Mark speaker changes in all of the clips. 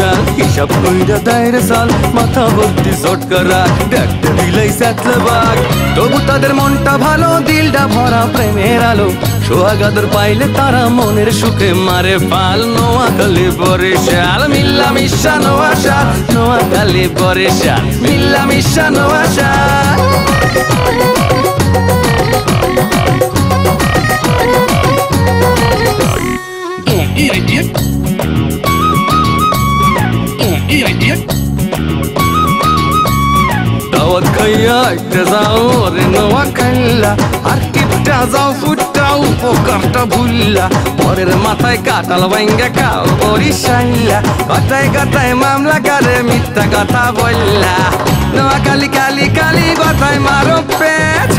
Speaker 1: বরিশাল হিসাব কইরা দায়ের সাল মাথা ভর্তি চটকারা দেখতে দিলেই স্যাতলে বাঘ তবু তাদের মনটা ভালো দিলটা ভরা প্রেমের আলো সোহাগাদর পাইলে তারা মনের সুখে মারে পাল নোয়াখালী বরিশাল মিল্লা মিশা নোয়াশাল নোয়াখালী বরিশাল মিল্লা মিশা নোয়াশাল দাওয়াত খাইয়া একটা যাও রে নোয়াখাইলা আর কিপটা যাও ফুটাও উপকারটা ভুললা পরের মাথায় কাটাল ভাঙ্গা খাও বরিশাইলা কথায় কথায় মামলা করে মিথ্যা কথা বললা নোয়াখালী কালি কালি কথায় মারো পেট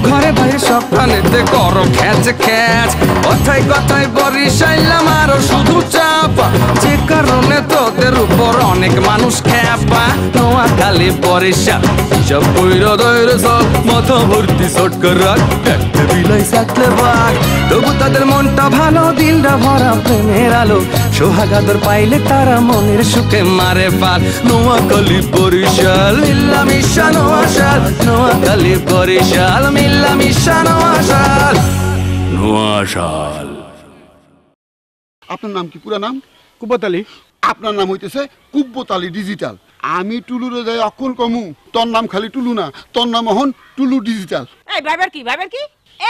Speaker 1: ঘরে বাইরে সব প্রাণীতে করো খ্যাচ খ্যাচ কথায় কথায় বরিশাইলা মারো শুধু চাপা যে কারণে তোদের উপর অনেক মানুষ খেপা নোয়াখালী বরিশাল হিসাব কইরা দয়ের সব মাথা ভর্তি চটকারা দেখতে বিলাই সাকলে বাঘ তবু তাদের মনটা ভালো দিলটা ভরা প্রেমের আলো সোহাগাদর পাইলে তারা মনের সুখে মারে পাল নোয়াখালী বরিশাল মিল্লা মিশা নোয়াশাল নোয়াখালী বরিশাল মিল্লা মিশা নোয়াশাল নোয়াশাল।
Speaker 2: আপনার নাম কি পুরা নাম?
Speaker 3: কুব্বত আলী।
Speaker 2: আপনার নাম হইতেছে কুব্বত আলী ডিজিটাল। আমি টুলুরে যাই অখন কমু তোর নাম খালি টুলু না, তোর নাম এখন টুলু ডিজিটাল।
Speaker 4: এই বাইবার কি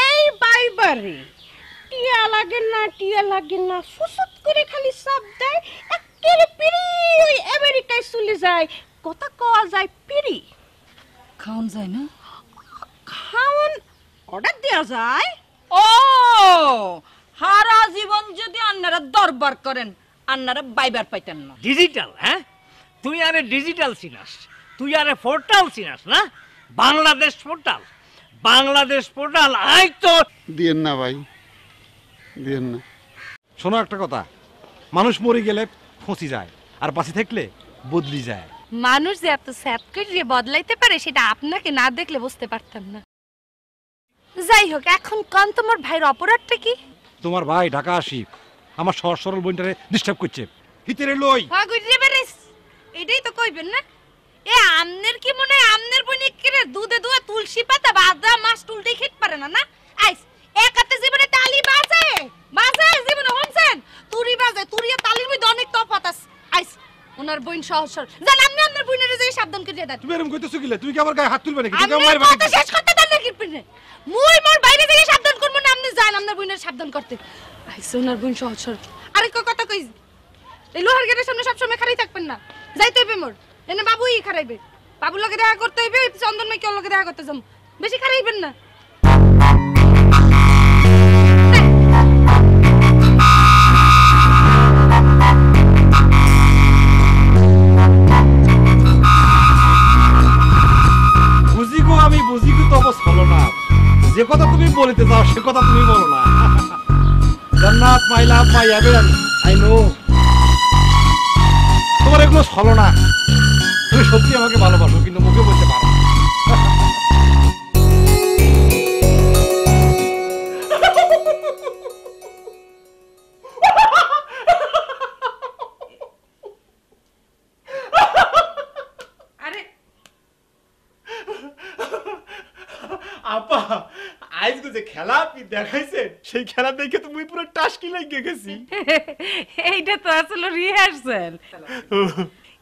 Speaker 4: এই বাইবারে টিয়া লাগে না ফুসুত করে খালি সব দেয় একেবারে পিড়ি ওই আমেরিকায় চলে যায় কথা কওয়া যায় পিড়ি
Speaker 5: খাওন যায় না
Speaker 4: খাওন অর্ডার দেওয়া যায়।
Speaker 5: ও সারা জীবন যদি আন্নারা দরবার করেন আন্নারা বাইবার পাইতেন না।
Speaker 6: ডিজিটাল হ্যাঁ তুই আরে ডিজিটাল চিনাস তুই আরে পোর্টাল চিনাস না বাংলাদেশ পোর্টাল আই তো
Speaker 2: দিয়েন না ভাই দিয়েন না।
Speaker 3: শোনো একটা কথা, মানুষ মরে গেলে ফসি যায় আর বাঁচে থাকলে বদলি যায়।
Speaker 7: মানুষ যে এত স্যাট করে বদলাইতে পারে সেটা আপনাকে না দেখলে বুঝতে পারতাম না। যাই হোক এখন কোন তোমার ভাইয়ের অপরাধটা কি?
Speaker 3: তোমার ভাই ঢাকা আসিফ আমার সহজ সরল বোনটারে ডিস্টার্ব করছে। ভিতরে লই
Speaker 7: এটাই তো কইবেন না। এ আমনের কি মনে হয় আমনের বনি কিরে দুধে দুয়া তুলসী পাতা বাদা মাছ তুলতেই খেতে পারে না না। আইস এক হাতে জীবনে তালি বাজে জীবনে হনছেন তুরি বাজে তুরিয়া তালির মধ্যে অনেক তফাৎ আছে। আইস ওনার বইন সহজ সরল জান আপনি আপনার বইনের যে সাবধান করে দেন।
Speaker 3: তুমি এরকম কইতেছো কিলে? তুমি কি আমার গায়ে হাত তুলবে নাকি? তুমি
Speaker 7: আমার মারবে নাকি? শেষ করতে দেন নাকি পিনে মুই মোর বাইরে থেকে সাবধান করব না আপনি জান আপনার বইনের সাবধান করতে। আইস ওনার বইন সহজ সরল। আরে কথা কই এই লোহার গেটের সামনে সব সময় খাড়াই থাকবেন না যাইতে হইবে মোর এনে বাবুই খাড়াইবে বাবুর লগে দেখা করতে হইবে চন্দন মাইকে ওর লগে দেখা করতে যাম বেশি খাড়াইবেন না।
Speaker 3: আমি বুঝিগো তো অবশ্য হলো না। যে কথা তুমি বলিতে চাও সে কথা তুমি বলো না। জান্নাত মাই লাভ মাই হেভেন আই নো তোমার এগুলো হলো না। তুমি সত্যি আমাকে ভালোবাসো কিন্তু মুখে বলতে পারো না।
Speaker 6: আপা আজকে যে খেলা আপনি দেখাইছেন সেই খেলা দেখে তো মুই পুরো টাসকি লাগিয়ে গেছি।
Speaker 4: এইটা তো আসলে রিহার্সাল,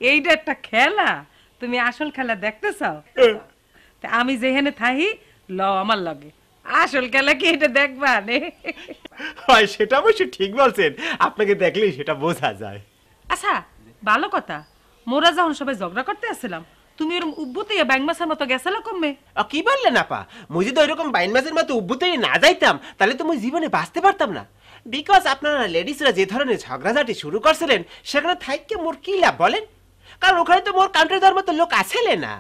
Speaker 4: এইটা একটা খেলা। তুমি আসল খেলা দেখতে চাও? আমি যেখানে থাকি লও আমার লগে আসল খেলা কি এটা দেখবা নে?
Speaker 6: হয় সেটা অবশ্য ঠিক বলছেন, আপনাকে দেখলেই সেটা বোঝা যায়।
Speaker 4: আচ্ছা ভালো কথা, মোরা যখন সবাই ঝগড়া করতে আসছিলাম তুমি এরকম উব্বুতে ব্যাং মাছের মতো গেছালো কমে?
Speaker 6: কি বললেন আপা? মুই যদি ওইরকম বাইন মাছের মতো উব্বুতে না যাইতাম তাহলে তো মুই জীবনে বাঁচতে পারতাম না। বিকজ আপনারা লেডিসরা যে ধরনের ঝগড়াঝাটি শুরু করছিলেন সেখানে থাইকে মোর কি লাভ বলেন? কারণ ওখানে তো মোর কান্ট্রি দেওয়ার মতো লোক আসেলে না।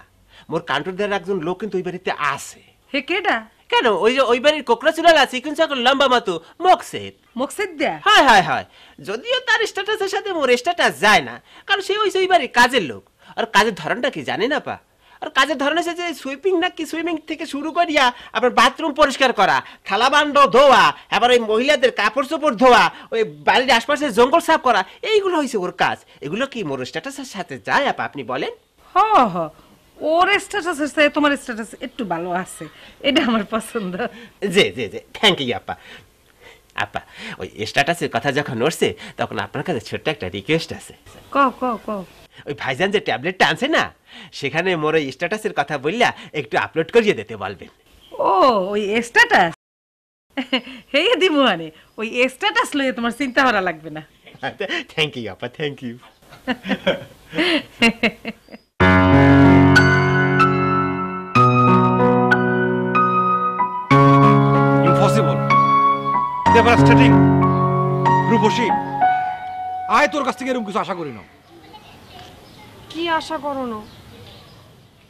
Speaker 6: মোর কান্ট্রি দেওয়ার একজন লোক কিন্তু ওই বাড়িতে আসে।
Speaker 4: হে কেডা?
Speaker 6: কেন ওই যে ওই বাড়ির কোকড়া চুলাল আছে কিন্তু এখন লম্বা মতো মকসেদ।
Speaker 4: মকসেদ দেয়া?
Speaker 6: হয় হয় হয়, যদিও তার স্ট্যাটাসের সাথে মোর স্ট্যাটাস যায় না, কারণ সে ওই বাড়ির কাজের লোক। আর কাজের ধরনটা কি জানেন আপা? আর কাজের ধরন হচ্ছে যে সুইপিং নাকি সুইমিং থেকে শুরু করিয়া আবার বাথরুম পরিষ্কার করা, থালা বান্ড ধোয়া, আবার ওই মহিলাদের কাপড় চোপড় ধোয়া, ওই বাড়ির আশপাশে জঙ্গল সাফ করা, এইগুলো হয়েছে ওর কাজ। এগুলো কি মোর স্ট্যাটাসের সাথে যায় আপা, আপনি বলেন?
Speaker 4: হ হ, ওর স্ট্যাটাসের সাথে তোমার স্ট্যাটাস একটু ভালো আছে, এটা আমার পছন্দ।
Speaker 6: জি জি জি, থ্যাংক ইউ আপা। আপা ওই স্ট্যাটাসের কথা যখন উঠছে তখন আপনার কাছে ছোট্ট একটা রিকোয়েস্ট আছে।
Speaker 4: কও কও কও।
Speaker 6: ওই ভাইজান যে ট্যাবলেটটা আনছে না, সেখানে মোর ওই স্ট্যাটাসের কথা বললা একটু আপলোড করিয়ে দিতে বলবেন।
Speaker 4: ও ওই স্ট্যাটাস, হেই দিমু মানে ওই স্ট্যাটাস লইয়ে তোমার চিন্তা করা লাগবে না।
Speaker 6: থ্যাংক ইউ আপা, thank you.
Speaker 3: Impossible, devastating. Rupsi, আয় তোর কাছ থেকে এরকম কিছু আশা করি না।
Speaker 7: কি আশা করো না?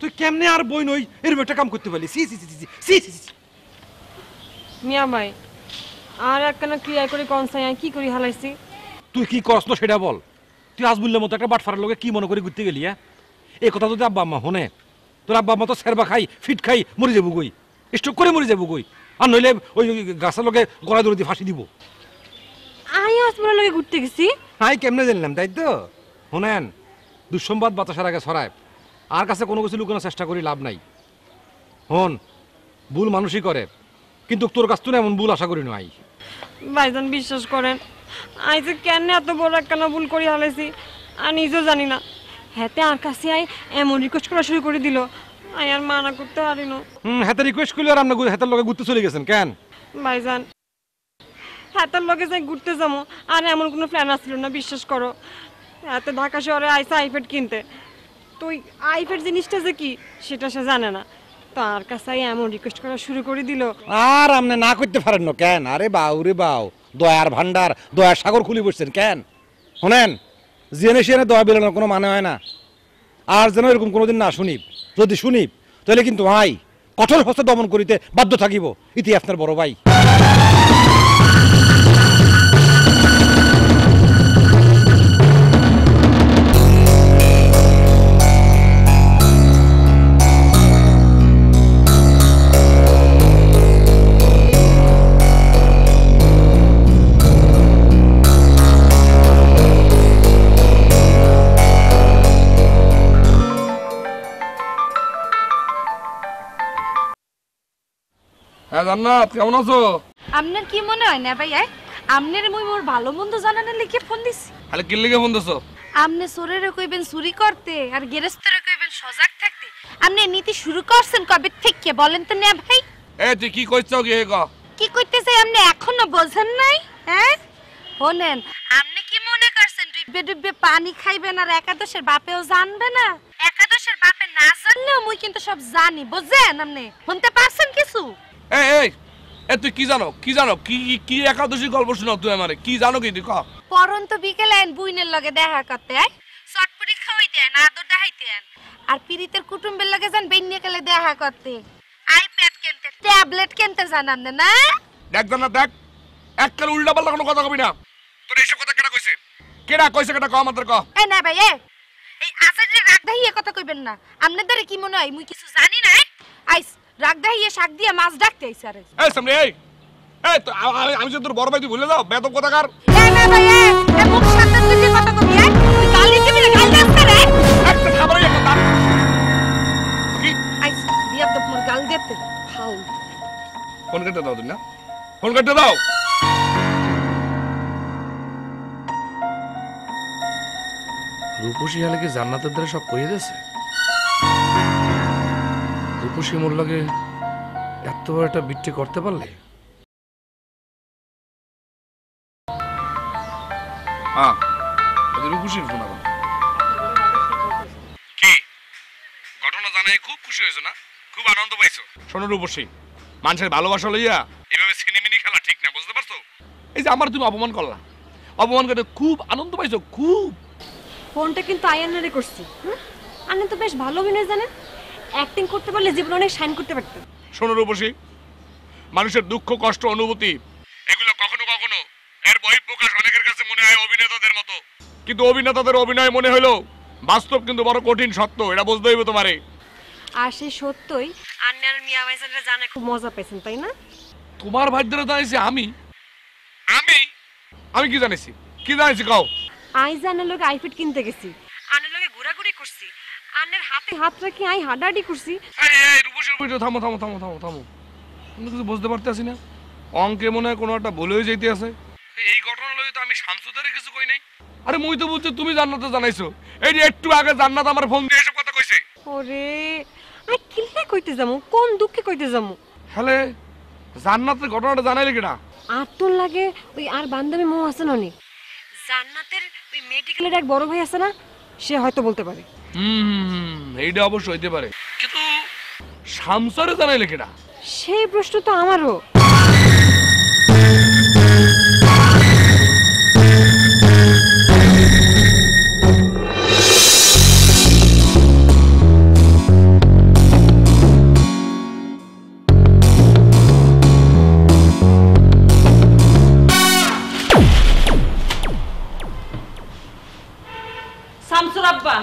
Speaker 3: তুই কেমনে আর বই নই এরকম একটা কাম করতে পারলি? সি সি সি সি সি সি সি।
Speaker 7: মিয়া ভাই, আর একখানা ক্রিয়া করে কনসাই কি করি হালাইছি?
Speaker 3: তুই কি করস না সেটা বল। তুই আজ বললে মতো একটা বাটফারের লোকে কি মনে করে ঘুরতে গেলি? এই কথা যদি আব্বা আম্মা শোনে, তোর আব্বা আম্মা তো সেরবা খাই ফিট খাই মরে যাবো গই, স্ট্রোক করে মরে যাবো গই, আর নইলে ওই গাছের লোকে গলা দৌড়ে দিয়ে ফাঁসি দিব।
Speaker 7: আই আসমানের লগে ঘুরতে গেছি।
Speaker 3: হাই কেমনে জানলাম? তাই তো শোনেন, দুঃসংবাদ বাতাসের আগে ছড়ায়, আর কাছে কোনো কিছু লুকানোর চেষ্টা করি লাভ নাই। হন, ভুল মানুষই করে, কিন্তু তোর কাছ থেকে এমন ভুল আশা করি নাই।
Speaker 7: ভাইজান বিশ্বাস করেন, আই যে কেন এত বড় একখানা ভুল করি হালাইছি আর নিজেও জানি না। হেতে আর কাছে আই এমন রিকোয়েস্ট করা শুরু করে দিল, আই আর মানা করতে পারি না।
Speaker 3: হাতে রিকোয়েস্ট করলে আর আমরা হাতের লগে ঘুরতে চলে গেছেন কেন?
Speaker 7: ভাইজান, হাতের লগে যাই ঘুরতে যাবো আর এমন কোনো প্ল্যান আসছিল না, বিশ্বাস করো। হাতে ঢাকা শহরে আইসা আইপ্যাড কিনতে, তো ওই আইপ্যাড জিনিসটা যে কি সেটা সে জানে না, তার কাছে এমন রিকোয়েস্ট করা শুরু করে দিল।
Speaker 3: আর আপনি না করতে পারেন না কেন? আরে বাউ রে বাউ, দয়ার ভান্ডার, দয়ার সাগর খুলে বসছেন কেন? শোনেন, জেনে সিয়ানে দয়া বেরোনোর কোনো মানে হয় না। আর যেন এরকম কোনোদিন না শুনি, যদি শুনি তাহলে কিন্তু ভাই কঠোর হস্তে দমন করিতে বাধ্য থাকিব। ইতি আপনার বড় ভাই।
Speaker 1: হ্যাঁ জান্নাত, কেমন আছো?
Speaker 7: আপনার কি মনে হয় না ভাই, আপনার মুই মোর ভালো মন্দ জানানোর লিখে ফোন দিছি?
Speaker 1: আরে কি লিগে ফোন দিছো?
Speaker 7: আপনি চোরেরে কইবেন চুরি করতে আর গেরেস্তারে কইবেন সজাগ থাকতে। আপনি নীতি শুরু করছেন কবে থেকে বলেন তো না ভাই?
Speaker 1: এ তুই কি কইছো কি গো?
Speaker 7: কি কইতেছে আপনি এখনো বোঝেন নাই? হ্যাঁ শোনেন, আপনি কি মনে করছেন ডুববে ডুববে পানি খাইবেন আর একাদশের বাপেও জানবে না? একাদশের বাপে না জানলেও মুই কিন্তু সব জানি, বুঝছেন? আপনি শুনতে পারছেন কিছু?
Speaker 1: এই এই এ তুই কি জানো? কি জানো? কি কি একাদশী গল্প শোনাও তুই আমারে? কি জানো কি তুই ক?
Speaker 7: পরন্ত বিকেলে আইন বুইনের লগে দেখা করতে, চটপটি খাওয়াইতেন, আদর দেখাইতেন, আর পিরিতের কুটুম্বের লগে যান বেন্যে গেলে দেখা করতে, আইপ্যাড কিনতে, ট্যাবলেট কিনতে যান আপনি না?
Speaker 1: দেখ জান্নাত দেখ, এককাল উল্টা পাল্টা কোনো কথা কবি না। তোর এইসব কথা কেডা কইছে? কেডা কইছে? কেডা ক আমাদের ক?
Speaker 7: এ না ভাই, এই আসাজে রাগ দেখিয়ে কথা কইবেন না। আপনাদের কি মনে হয় মুই কিছু জানি না? আইস রাগ দেখিয়ে শাক দিয়ে মাছ ডাকতে আইছে। আরে
Speaker 1: এই সামনে এই এই তো আমি যে তোর বড় ভাই, তুই ভুলে যাও বেদব কথাকার।
Speaker 7: এ না ভাই, এ মুখ সামনে তুই কথা কবি, তুই গালি দিবি না? গালি দাস করে
Speaker 1: একটা খাবারই একটা দাঁত। কি
Speaker 7: আইস বিয়া তো মোর গাল দিতে ফাউল।
Speaker 1: ফোন কেটে দাও তুমি না, ফোন কেটে দাও। রূপসী হালে কি জান্নাতের দ্বারা সব কইয়ে দিয়েছে? রূপসী মোর লাগে এত বড় একটা বিট্টি করতে পারলে? হ্যাঁ, রূপসীর ফোন আবার কি ঘটনা জানাই খুব খুশি হয়েছো না? খুব আনন্দ পাইছো? শোনো রূপসী, মানুষের ভালোবাসা লইয়া এভাবে সিনেমিনি খেলা ঠিক না, বুঝতে পারছো? এই যে আমার তুমি অপমান করলা, অপমান করে খুব আনন্দ পাইছো? খুব।
Speaker 8: ফোনটা কিন্তু আয়ান্নারে করছি। আপনি তো বেশ ভালো অভিনয় জানেন, অ্যাক্টিং করতে পারলে জীবনে অনেক শাইন করতে পারতেন।
Speaker 1: শোনো রূপসী, মানুষের দুঃখ কষ্ট অনুভূতি এগুলো কখনো কখনো এর বহিঃপ্রকাশ অনেকের কাছে মনে হয় অভিনেতাদের মতো, কিন্তু অভিনেতাদের অভিনয় মনে হলো বাস্তব কিন্তু বড় কঠিন সত্য, এটা বুঝতে হইবে তোমারে।
Speaker 8: আর সে সত্যই আন্নার মিয়া ভাইজানরা জানে খুব মজা পেয়েছেন তাই না?
Speaker 9: তোমার ভাইদের জানাইছি আমি আমি আমি কি জানিছি কি জানিছি কও?
Speaker 8: আই জানার লোক আইফিট কিনতে গেছি, আন্নার লোকে ঘোরাঘুরি করছি, আন্নার হাতে হাত রাখি আই হাডাহাডি করছি।
Speaker 9: এই রূপসী থামো থামো থামো থামো থামো, আমি কিছু বুঝতে পারতেছি না। অঙ্কে মনে হয় কোনো একটা ভুল হয়ে যাইতে আছে। এই ঘটনা লই তো আমি শামসুদারে কিছু কই নাই। আরে মুই তো বলছি তুমি জান্নাতে জানাইছো। এই যে একটু আগে জান্নাত আমার ফোন দিয়ে এসব কথা কইছে।
Speaker 8: ওরে আই কিল্লা কইতে যামু, কোন দুঃখে কইতে যামু?
Speaker 9: হলে জান্নাতের ঘটনাটা জানাইলে কিনা?
Speaker 8: আর তোর লাগে ওই আর বান্ধবী মৌ আছে না অনেক, জান্নাতের ওই মেডিকেলের এক বড় ভাই আছে না, সে হয়তো বলতে পারে।
Speaker 9: এইটা অবশ্য হইতে পারে, কিন্তু শামসারে জানাইলে কিনা?
Speaker 8: সেই প্রশ্ন তো আমারও।
Speaker 5: শামসুর আব্বা,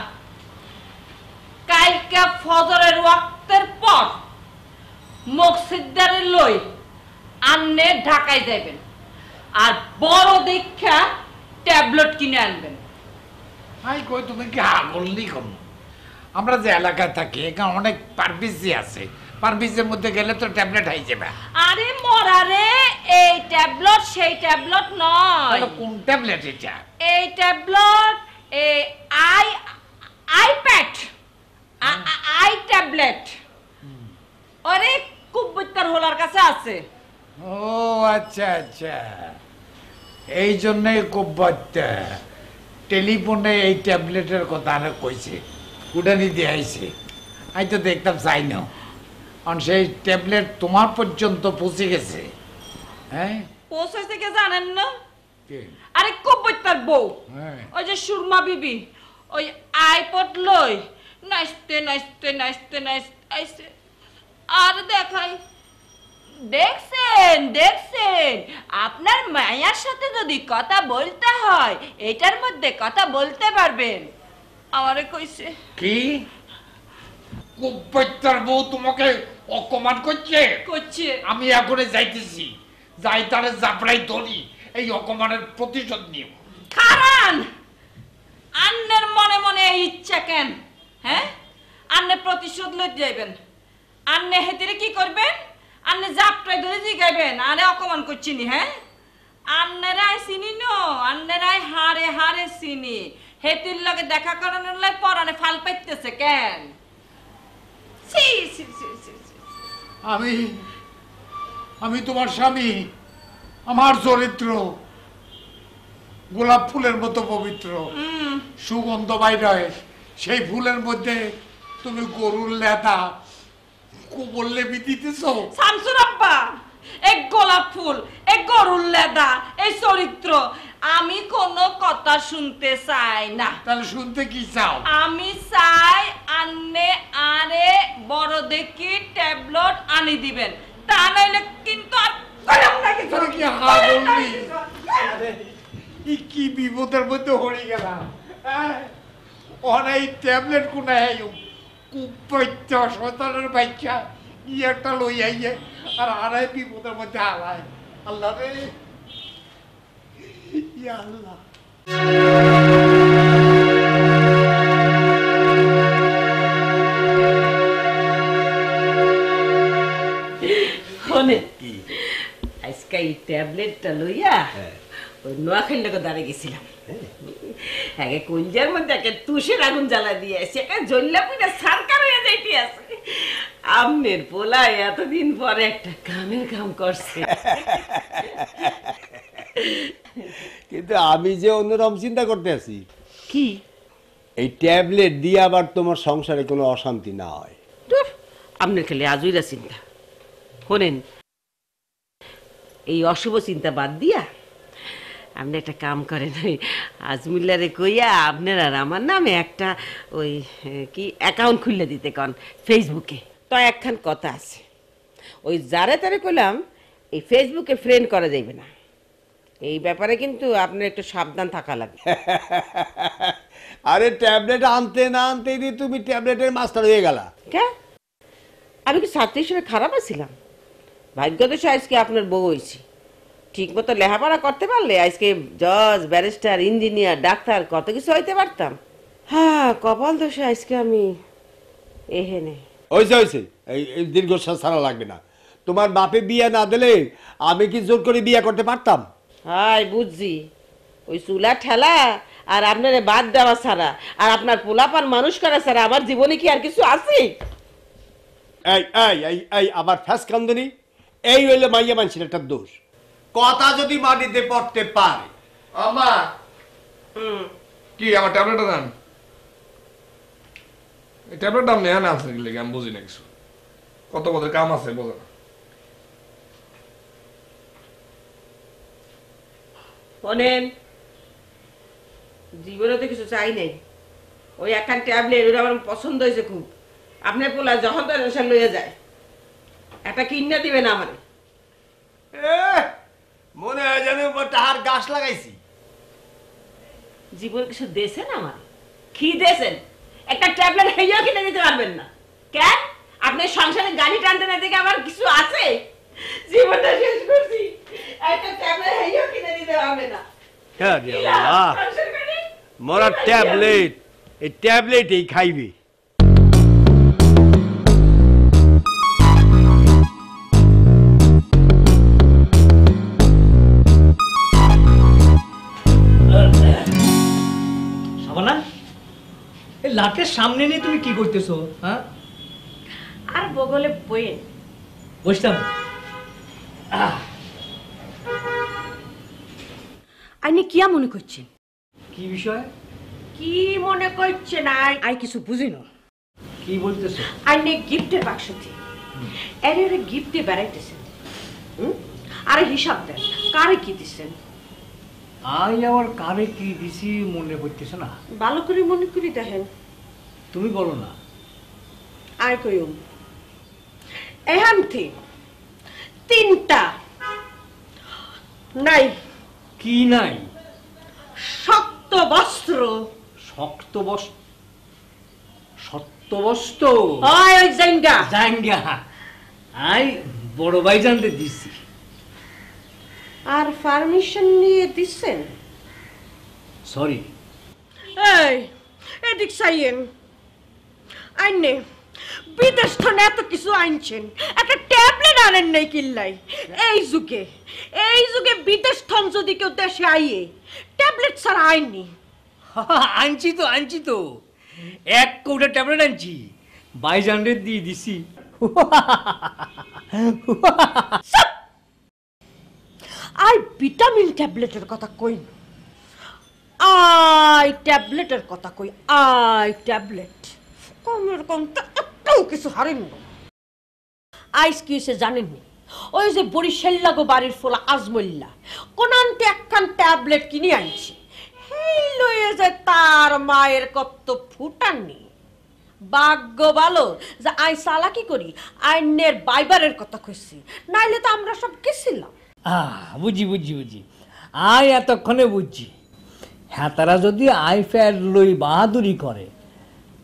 Speaker 5: কালকে ফজরের ওয়াক্তের পর মকসিদারে লই আন্নে ঢাকায় যাবেন, আর বড় দীক্ষা ট্যাবলেট কিনে আনবেন।
Speaker 10: হাই কই তুমি কি আগলনি কম? আমরা যে এলাকায় থাকি এখানে অনেক পারভিজি আছে, পারভিজের মধ্যে গেলে তো ট্যাবলেট হয়ে যাবে।
Speaker 5: আরে মরারে, এই ট্যাবলেট সেই ট্যাবলেট নয়।
Speaker 10: কোন ট্যাবলেট এটা?
Speaker 5: এই ট্যাবলেট এই আইপ্যাড আই ট্যাবলেট অনেক কুব্বতার হোলার কাছে আছে।
Speaker 10: ও আচ্ছা আচ্ছা, এই জন্যই কুব্বতা টেলিফোনে এই ট্যাবলেটের কথা আর কইছে, উড়ানি দিয়ে আইছে। আমি তো দেখতাম চাই না, কারণ সেই ট্যাবলেট তোমার পর্যন্ত পৌঁছে গেছে। হ্যাঁ
Speaker 5: পৌঁছাইছে কে জানেন না? আরে কুব্বতার বউ, ওই যে সুরমা বিবি, ওই আইপড লই নাচতে নাচতে নাচতে নাচতে আইছে। আর দেখাই, দেখছেন দেখছেন, আপনার মায়ের সাথে যদি কথা বলতে হয় এটার মধ্যে কথা বলতে পারবেন। আমারে কইছে
Speaker 10: কি কুব্বতার বউ তোমাকে অপমান করছে?
Speaker 5: করছে।
Speaker 10: আমি এখনই যাইতেছি, যাই তারে জাফরাই ধরি, এই অপমানের প্রতিশোধ নিও।
Speaker 5: কারণ আন্নের মনে মনে এই ইচ্ছা কেন? হ্যাঁ, আন্নে প্রতিশোধ লইতে যাইবেন, আন্নে হেতিরে কি করবেন? আন্নে জাপটাই ধরে জিগাইবেন আরে অপমান করছিনি। হ্যাঁ, আন্নেরাই চিনি নো, আন্নেরাই হারে হারে চিনি। হেতির লগে দেখা করানোর লাই পরানে ফাল পাইতেছে কেন? সি সি সি সি।
Speaker 10: আমি তোমার স্বামী, আমার চরিত্র গোলাপ ফুলের মতো পবিত্র, সুগন্ধ বাইরে, সেই ফুলের মধ্যে তুমি গরুর লেদা কোমল লেবি দিতেছ।
Speaker 5: শামসুর আব্বা, এক গোলাপ ফুল, এক গরুর লেদা, এই চরিত্র আমি কোনো কথা শুনতে চাই না।
Speaker 10: তাহলে শুনতে কি চাও?
Speaker 5: আমি চাই আন্নে আরে বড় দেখি ট্যাবলেট আনি দিবেন, তা নাইলে কিন্তু আর কলম না কিছু।
Speaker 10: কি হাগলনি, কি বিপদের মধ্যে হয়ে গেলাম। অনেক ট্যাবলেট কোনায় কুপ্পা শয়তানের বাচ্চা ই একটা লই আইয়ে আর আড়াই বিপদের মধ্যে হারায়। আল্লাহ রে, ইয়া আল্লাহ।
Speaker 5: আজকে এই ট্যাবলেটটা লইয়া ওই নোয়াখালীকে দাঁড়িয়ে গেছিলাম। আগে কুঞ্জার মধ্যে একে তুষের আগুন জ্বালা দিয়ে আসছে, জ্বললা পুরা সরকার হয়ে যাইতে আছে। আমনের পোলা এতদিন পরে একটা কামের কাম করছে।
Speaker 11: কিন্তু আমি যে অন্যরকম চিন্তা করতে আছি,
Speaker 5: কি
Speaker 11: এই ট্যাবলেট দিয়ে আবার তোমার সংসারে কোনো অশান্তি না হয়।
Speaker 5: আপনার খালি আজইরা চিন্তা শোনেন, এই অশুভ চিন্তা বাদ দিয়া আপনি একটা কাম করেন, ওই আজমুল্লারে কইয়া আপনার আর আমার নামে একটা ওই কি অ্যাকাউন্ট খুলে দিতে কন ফেসবুকে। তো একখান কথা আছে, ওই যারে তারে কইলাম এই ফেসবুকে ফ্রেন্ড করা যাইবে না, এই ব্যাপারে কিন্তু আপনার একটু সাবধান থাকা লাগবে।
Speaker 11: আরে ট্যাবলেট আনতে না আনতেই তুমি ট্যাবলেটের মাস্টার হয়ে গেলা।
Speaker 5: কে
Speaker 12: আমি কি ছাত্রী হিসেবে খারাপ আছিলাম? ভাগ্য তো আজকে আপনার বউ হয়েছি। ঠিক মতো লেখাপড়া করতে পারলে আজকে জজ, ব্যারিস্টার, ইঞ্জিনিয়ার, ডাক্তার কত কিছু হইতে পারতাম। হ্যাঁ, কপাল দোষে আজকে আমি এহেনে।
Speaker 11: হয়েছে এই দীর্ঘশ্বাস ছাড়া লাগবে না। তোমার বাপে বিয়ে না দিলে আমি কি জোর করে বিয়ে করতে পারতাম?
Speaker 12: হাই, বুঝছি। ওই চুলা ঠেলা আর আপনার বাদ দেওয়া ছাড়া আর আপনার পোলাপান মানুষ করা ছাড়া আমার জীবনে কি আর কিছু আছে?
Speaker 11: এই এই এই এই আবার ফ্যাস কান্দনি, এই হইলে মাইয়া মানুষের একটা দোষ। কথা যদি মাটিতে পড়তে পারে।
Speaker 9: আম্মা কি আমার ট্যাবলেটটা দেন। এই ট্যাবলেটটা আপনি এখানে আছে কি লেগে আমি বুঝি না কিছু। কত কত কাম আছে বোঝা না।
Speaker 12: শোনেন, জীবনে তো কিছু চাই নাই, ওই একখান ট্যাবলেট ওটা আমার পছন্দ হয়েছে খুব। আপনার পোলা যখন তো নেশা লইয়া যায়, একটা কিনে দিবেন আমার।
Speaker 11: মনে হয় যেন তাহার গাছ লাগাইছি।
Speaker 12: জীবন কিছু দেছেন আমার? কি দেছেন? একটা ট্যাবলেট হেয়েও কিনে দিতে পারবেন না কেন? আপনার সংসারে গাড়ি টানতে না দেখে আমার কিছু আছে? জীবনটা শেষ করছি, একটা ট্যাবলেট হেয়েও কিনে দিতে পারবে না।
Speaker 11: মোরা ট্যাবলেট, এই ট্যাবলেটই খাইবে।
Speaker 13: সাবানা, এই লাটের সামনে নিয়ে তুমি কি করতেছো? হ্যাঁ,
Speaker 5: আর বগলে বইয়ে
Speaker 13: বসতাম।
Speaker 5: আপনি কিয়া মনে করছেন?
Speaker 13: কি বিষয়?
Speaker 5: কি মনে করছেন? আই কিছু বুঝি না।
Speaker 13: কি বলতেছো?
Speaker 5: আপনি গিফটের বাক্স দিয়ে এর গিফট দিয়ে বেড়াইতেছেন। আরে হিসাব দেন, কারে কি দিচ্ছেন?
Speaker 13: আই আবার কারে কি দিছি মনে পড়তেছে না।
Speaker 5: ভালো করে মনে করি দেখেন।
Speaker 13: তুমি বলো না।
Speaker 5: আয় কইম এহান্তি তিনটা নাই।
Speaker 13: কি নাই?
Speaker 5: শক্ত বস্ত্র।
Speaker 13: শক্ত বস্ত্র? সত্য বস্ত্র?
Speaker 5: ওই জাঙ্গা
Speaker 13: জাঙ্গা আই বড় ভাই জানতে দিছি।
Speaker 5: আর পারমিশন নিয়ে দিচ্ছেন?
Speaker 13: সরি।
Speaker 5: এই এদিক চাইয়েন। আইনে বিদেশ থেকে এত কিছু আনছেন, একটা ট্যাবলেট আনেন নাই কিল্লাই। এই যুগে বিদেশ থন যদি কেউ দেশে আইয়ে ট্যাবলেট ছাড়া আইনি।
Speaker 13: আনছি তো 1 কৌটা ট্যাবলেট আনছি, বাইজানদের দিয়ে দিছি।
Speaker 5: আই ভিটামিন ট্যাবলেটের কথা কই না, আই ট্যাবলেটের কথা কই। আই ট্যাবলেট কমের কমতে একটাও কিছু হারেন না। আইস কি সে জানেননি? ওই যে বরিশাল লাগো বাড়ির ফোলা আজমল্লা কোন আনতে একখান ট্যাবলেট কিনে আনছি, হেই লয়ে যায় তার মায়ের কত ফুটানি। ভাগ্য ভালো যে আই চালাকি করি আইনের বাইবারের কথা কইছি, নাইলে তো আমরা সব গেছিলাম।
Speaker 13: বুঝি আই এতক্ষণে বুঝছি। হ্যাঁ, তারা যদি আই ফ্যাট লই বাহাদুরি করে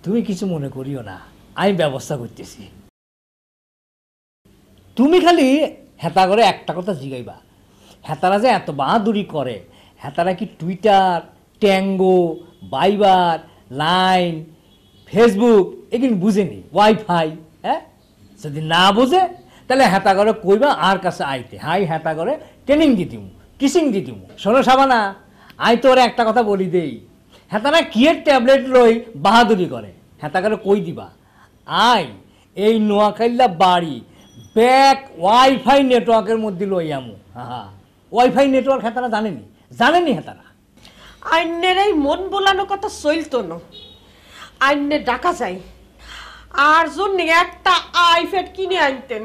Speaker 13: তুমি কিছু মনে করিও না, আমি ব্যবস্থা করতেছি। তুমি খালি হেতা করে একটা কথা জিগাইবা, হেতারা যে এত বাহাদুরি করে, হেতারা কি টুইটার, ট্যাঙ্গো, বাইবার, লাইন, ফেসবুক এগুলো বুঝেনি, ওয়াইফাই? হ্যাঁ, যদি না বুঝে তাহলে হেতা করে কইবা আর কাছে আইতে, হাই হেতা করে ট্রেনিং দিতিমু, টিচিং দিতিমু। শোনো সাবানা, আই তোর একটা কথা বলি দেই, হেতারা কিয়ের ট্যাবলেট লই বাহাদুরি করে, হেতা করে কই দিবা আই এই নোয়াখাইলা বাড়ি ব্যাক ওয়াইফাই নেটওয়ার্কের মধ্যে লই আমু। হ্যাঁ, ওয়াইফাই নেটওয়ার্ক হেতারা জানেনি হেতারা।
Speaker 5: আইনের এই মন বোলানো কথা চলতো না, আইনে ডাকা যায় আর জন্য একটা আইফ্যাট কিনে আনতেন,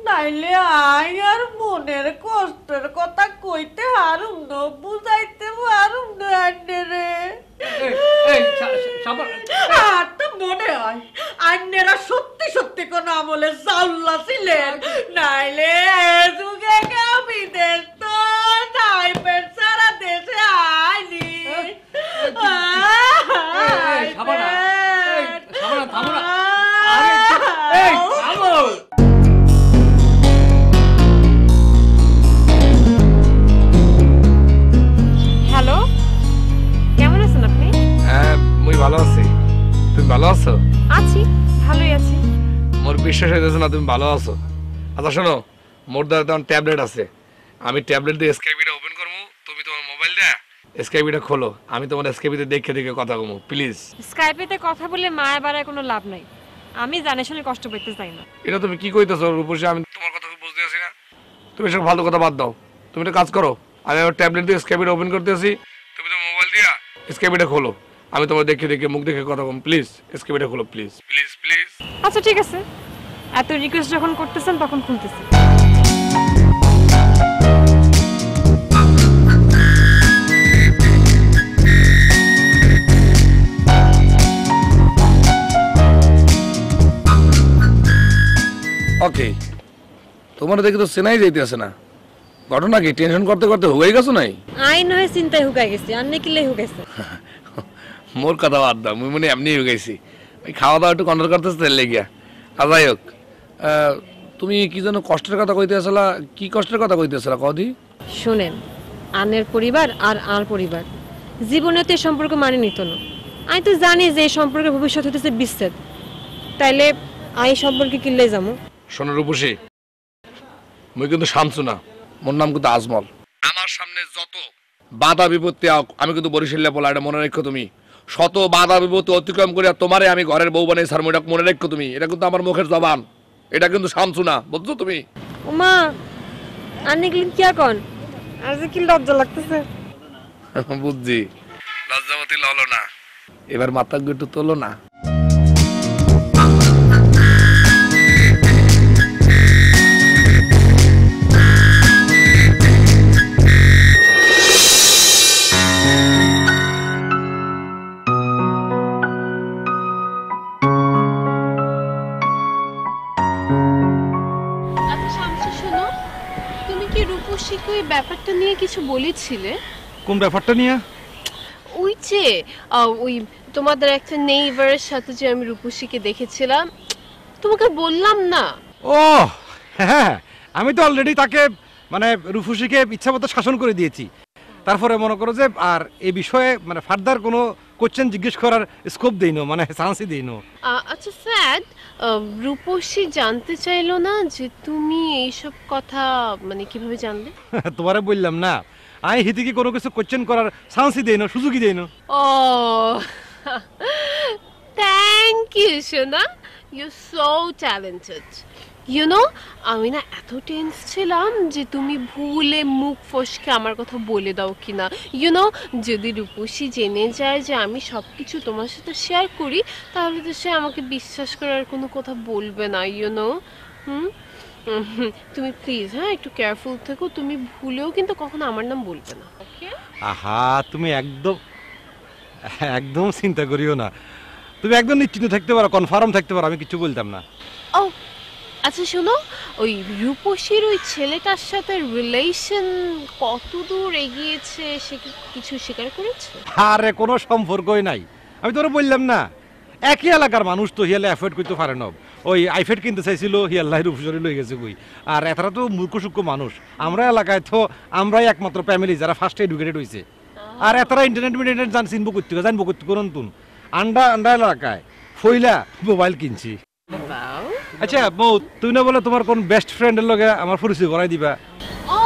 Speaker 5: নাইলে আই আর মনের কষ্টের কথা কইতে হারুম না, বুঝাইতে পারুম না আন্নেরে। আর তো মনে হয় আন্নেরা সত্যি সত্যি কোন আমলে জাউল্লা ছিলেন, নাইলে যুগে কেউ বিদেশ তো আইফ্যাট সারা দেশে আইনি।
Speaker 9: তুমি ভালো আছো?
Speaker 8: আছি, ভালোই আছি।
Speaker 9: মোর বিশ্বাস হইতেছে না তুমি ভালো আছো। আচ্ছা শোনো, মোর দ্বারা তখন ট্যাবলেট আছে, আমি ট্যাবলেট দিয়ে স্কাইপিটা ওপেন করবো, তুমি তোমার মোবাইল দিয়ে স্কাইপিটা খোলো, আমি তোমার স্কাইপিতে দেখে দেখে কথা কমো প্লিজ।
Speaker 8: স্কাইপেতে কথা বলে মায়া বাড়ায় কোনো লাভ নাই, আমি জানে শুনে কষ্ট পেতে চাই না।
Speaker 9: এটা তুমি কি কইতেছো রূপসী? আমি তোমার কথা বুঝতে পারছি না। তুমি সব ভালো কথা বাদ দাও, তুমি একটা কাজ করো, আমি আমার ট্যাবলেট দিয়ে স্কাইপিটা ওপেন করতেছি, তুমি তোমার মোবাইল দিয়া স্কাইপিটা খোলো, আমি তোমার দেখে দেখে মুখ দেখে কথা কম, প্লিজ স্কাইপিটা খোলো প্লিজ প্লিজ প্লিজ।
Speaker 8: আচ্ছা ঠিক আছে, এত রিকোয়েস্ট যখন করতেছেন তখন খুলতেছি।
Speaker 9: ওকে, তোমার দেখে তো চেনাই যাইতেছে না, ঘটনা কি? টেনশন করতে করতে হুগাই গেছো নাই?
Speaker 8: আই নয় চিন্তায় হুগাই গেছি, আর নেকিলে হুগাইছে।
Speaker 9: মোর কথা বাদ দাও, মুই মনে এমনি হুগাইছি, ওই খাওয়া দাওয়া একটু কন্ট্রোল করতেছে তেল লেগিয়া। আর যাই হোক, তুমি কি যেন কষ্টের কথা কইতে আসলা, কি কষ্টের কথা কইতে আসলা কদি?
Speaker 8: শুনেন, আনের পরিবার আর আর পরিবার জীবনে তো এই সম্পর্ক মানে নিত না। আমি তো জানি যে এই সম্পর্কের ভবিষ্যৎ হতেছে বিচ্ছেদ, তাইলে আই সম্পর্কে কিনলে যাবো।
Speaker 9: শোনো রূপসী, মুই কিন্তু শামসু না, মোর নাম কিন্তু আজমল। আমার সামনে যত বাধা বিপত্তি আও, আমি কিন্তু বরিশালে বলা, এটা মনে রাখো তুমি। শত বাধা বিপত্তি অতিক্রম করে তোমারে আমি ঘরের বউ বানাই ছাড়বো, এটা মনে রাখো তুমি। এটা কিন্তু আমার মুখের জবান, এটা কিন্তু শামসু না, বুঝছো তুমি?
Speaker 8: ওমা, আনে গেলেন কি এখন? আর যে কি লজ্জা লাগতেছে।
Speaker 9: বুঝছি, লজ্জাবতী ললো না, এবার মাথা একটু তোলো না।
Speaker 14: ওই ব্যাপারটা নিয়ে কিছু বলেছিলে?
Speaker 3: কোন ব্যাপারটা নিয়ে?
Speaker 14: ওই যে ওই তোমাদের একটা নেইবারের সাথে যে আমি রূপসীকে দেখেছিলাম, তোমাকে বললাম না?
Speaker 3: ও হ্যাঁ, আমি তো অলরেডি তাকে মানে রূপসীকে ইচ্ছামতো শাসন করে দিয়েছি। তারপরে মনে করো যে আর এই বিষয়ে মানে ফার্দার কোনো কোশ্চেন জিজ্ঞেস করার স্কোপ দেইনো, মানে চান্সই দেইনো।
Speaker 14: আচ্ছা স্যার, রূপসী জানতে চাইলো না যে তুমি এইসব কথা মানে কিভাবে জানলে?
Speaker 3: তোমারে বললাম না, আমি হিতিকে কোনো কিছু কোশ্চেন করার চান্সই দেইনো, সুযোগই দেইনো।
Speaker 14: ও থ্যাংক ইউ সোনা, you so talented. You know, আমি না এত টেন্স ছিলাম যে তুমি ভুলে মুখ ফসকে আমার কথা বলে দাও কিনা। ইউ নো, যদি রূপসী জেনে যায় যে আমি সব কিছু তোমার সাথে শেয়ার করি, তাহলে তো সে আমাকে বিশ্বাস করার কোনো কথা বলবে না। ইউ নো, তুমি প্লিজ হ্যাঁ একটু কেয়ারফুল থেকো, তুমি ভুলেও কিন্তু কখনো আমার নাম বলবে না, ওকে?
Speaker 3: আহা, তুমি একদম একদম চিন্তা করিও না, তুমি একদম নিশ্চিন্ত থাকতে পারো, কনফার্ম থাকতে পারো, আমি কিছু বলতাম না।
Speaker 14: ও আচ্ছা শোনো, ওই রূপসীর ওই ছেলেটার সাথে রিলেশন কতদূর এগিয়েছে সে কি কিছু স্বীকার করেছে?
Speaker 3: আরে কোনো সম্পর্কই নাই, আমি তোরা বললাম না, একই এলাকার মানুষ তো, হিয়ালে অ্যাফোর্ড করতে পারে না। ওই আইফেড কিনতে চাইছিল, হিয়াল্লাহ রূপসী লই গেছে কই। আর এতারা তো মূর্খ সূক্ষ্ম মানুষ, আমরা এলাকায় তো আমরাই একমাত্র ফ্যামিলি যারা ফার্স্ট এডুকেটেড হয়েছে। আর এতারা ইন্টারনেট মিডিয়ানেট জানবো করতে জানবো করতে করুন তুন আন্ডা আন্ডা এলাকায় ফইলা মোবাইল কিনছি। আচ্ছা বউ, তুই না বলে তোমার কোন বেস্ট ফ্রেন্ডের লগে আমার পরিচয় করাই দিবা?
Speaker 14: ও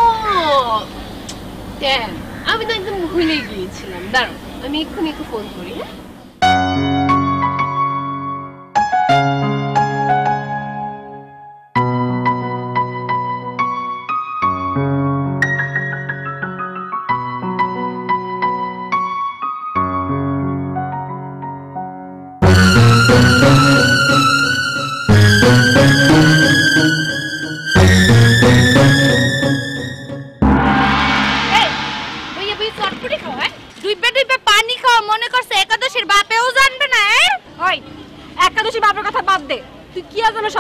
Speaker 14: ড্যাম, আমি তো একদম ভুলে গিয়েছিলাম, দাঁড়াও আমি এক্ষুনি একটু ফোন করি।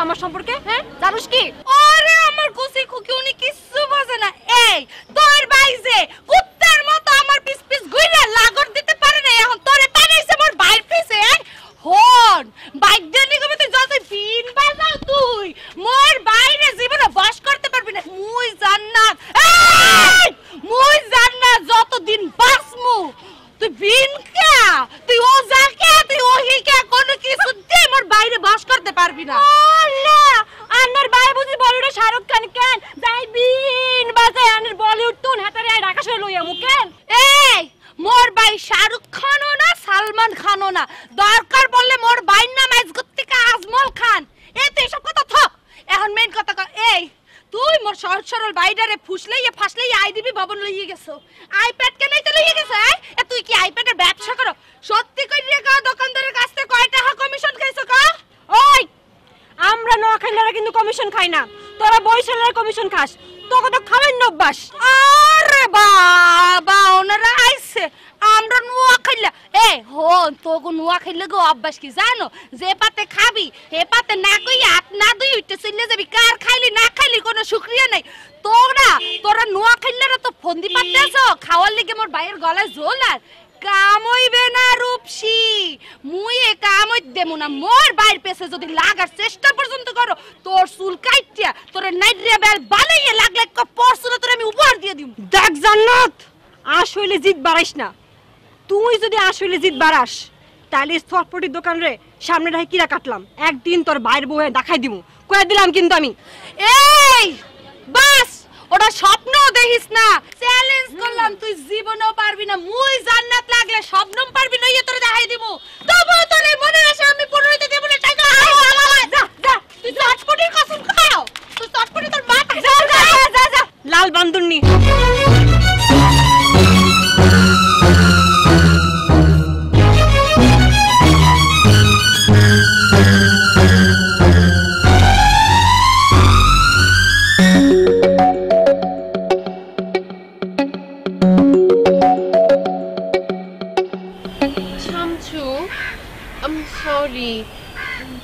Speaker 7: আমার সম্পর্কে হ্যাঁ জানোস কি? আরে আমার কুসি খুকি উনি কিচ্ছু বোঝে না। এই তোর ভাই যে কুত্তার মতো আমার পিস পিস ঘুরে লাগর দিতে পারে না, এখন তোরে টানাইছে মোর ভাইয়ের পিছে। হন বাইক দিয়ে নিগমে তুই যত পিন বাজাও তুই মোর বাইরে জীবনে বাস করতে পারবি না। মুই জান্নাত, এই মুই জান্নাত যতদিন বাঁচমু তুই বিন কে, তুই ও যাকে, তুই ওহি কে, কোনো পারবি না।
Speaker 8: আল্লাহ, আন্নার ভাই বুঝি বলিউডে শাহরুখ খান কেন যাই বিন বাজায় আন্নার বলিউড তো হাতারে আই ঢাকা শহরে লইয়া মুকেন।
Speaker 7: এই মোর ভাই শাহরুখ খানও না সালমান খানও না, দরকার বললে মোর ভাইয়ের নাম আজগত থেকে আজমল খান। এই তো এসব কথা থাক, এখন মেইন কথা কর। এই তুই মোর সহজ সরল বাইডারে ফুসলাইয়া ফাসলাইয়া আইডিবি ভবন লইয়ে গেছো, আইপ্যাড কেনাই তো লইয়ে গেছো। তুই কি আইপ্যাডের ব্যবসা করো? সত্যি কইরা কা দোকানদারের কাছ থেকে কয় টাকা কমিশন খাইছো কা?
Speaker 8: ওই আমরা নোয়াখালীরা কিন্তু কমিশন খাই না, তোরা বরিশালের কমিশন খাস, তোকে তো খাবেন না অভ্যাস।
Speaker 7: আরে বাবা ওনারা আইছে আমরা নোয়াখালী। এ হন তোগো নোয়াখালী গো অভ্যাস কি জানো? যে পাতে খাবি হে পাতে না কই হাত না দুই উঠতে চলে যাবি, কার খাইলি না খাইলি কোনো শুকরিয়া নাই। তোরা নোয়াখালীরা তো ফন্দি পাতে আছো খাওয়ার লিগে মোর ভাইয়ের গলায় ঝোল। আর কাম হইবে না রূপসী, মুই এ কাম হই দেমু না। মোর বাইর পেছে যদি লাগার চেষ্টা পর্যন্ত করো তোর চুল কাইটিয়া তোর নাইটরিয়া বেল বালাইয়া লাগলে ক পরশুরা তোর আমি উপহার দিয়ে দিম।
Speaker 8: দেখ জান্নাত, আসলে জিদ বাড়াইস না। তুই যদি আসলে জিদ বাড়াস তাহলে চটপটির দোকান রে সামনে রাখি কিরা কাটলাম, একদিন তোর বাইর বউয়ে দেখাই দিমু, কয়ে দিলাম কিন্তু আমি।
Speaker 7: এই বাস ওটা স্বপ্ন দেখিস না, চ্যালেঞ্জ করলাম, তুই জীবনেও পারবি না। মুই জান্নাত লাগলে স্বপ্নম পারবি না, ইয়ে তোরে দেখাই দিব। তবু তোর মনে আসে আমি 15 তে দেব না টাকা। যা যা তুই চটপটির কসম খাও, তুই চটপটি তোর মা।
Speaker 8: যা যা যা যা লাল বান্দুরনি।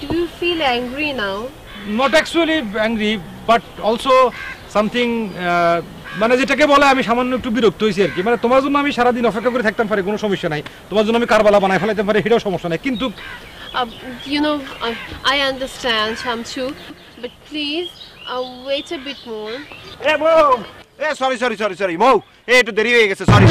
Speaker 14: Do you feel angry now?
Speaker 3: Not actually angry, but also something মানে যেটাকে বলে আমি সামান্য একটু বিরক্ত হইছি আর কি। মানে তোমার জন্য আমি সারা দিন অপেক্ষা করে থাকতাম পারি, কোনো সমস্যা নাই। তোমার জন্য আমি কারবালা বানাই ফেলাইতে পারি, এটাও সমস্যা নাই। কিন্তু
Speaker 14: You know, I understand, Shamsu, but please wait a bit more.
Speaker 6: Hey, Mo! Hey, sorry, Mo! Hey, একটু দেরি হয়ে গেছে, sorry.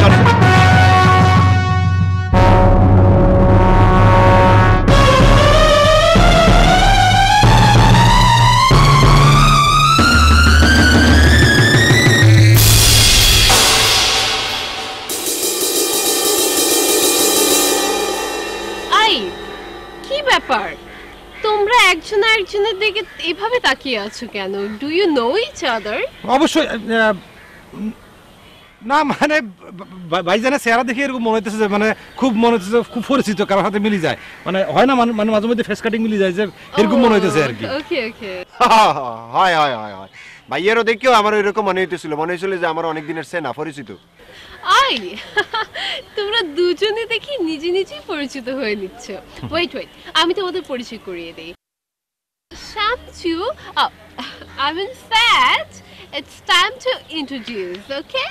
Speaker 14: ব্যাপার, তোমরা একজন আরেকজনের দিকে এভাবে তাকিয়ে আছো কেন? Do you know each other?
Speaker 3: অবশ্যই না, মানে ভাইজানের চেহারা দেখে এরকম মনে হইতেছে যে মানে খুব মনে হচ্ছে খুব পরিচিত, কারোর হাতে মিলি যায়। মানে হয় না মানে মাঝে মধ্যে ফেস কাটিং মিলি যায়, যে এরকম মনে হইতেছে আর কি।
Speaker 14: ওকে ওকে,
Speaker 6: হয় ভাইয়েরও দেখিও আমার এরকম মনে হয়েছিল যে আমার অনেক দিনের চেনা পরিচিত।
Speaker 14: আই তোমরা দুজনে দেখি নিজে নিজেই পরিচিত হয়ে নিচ্ছ। ওয়েট আমি তোমাদের পরিচয় করিয়ে দেই। Shamsu, I'm in fact it's time to introduce, okay?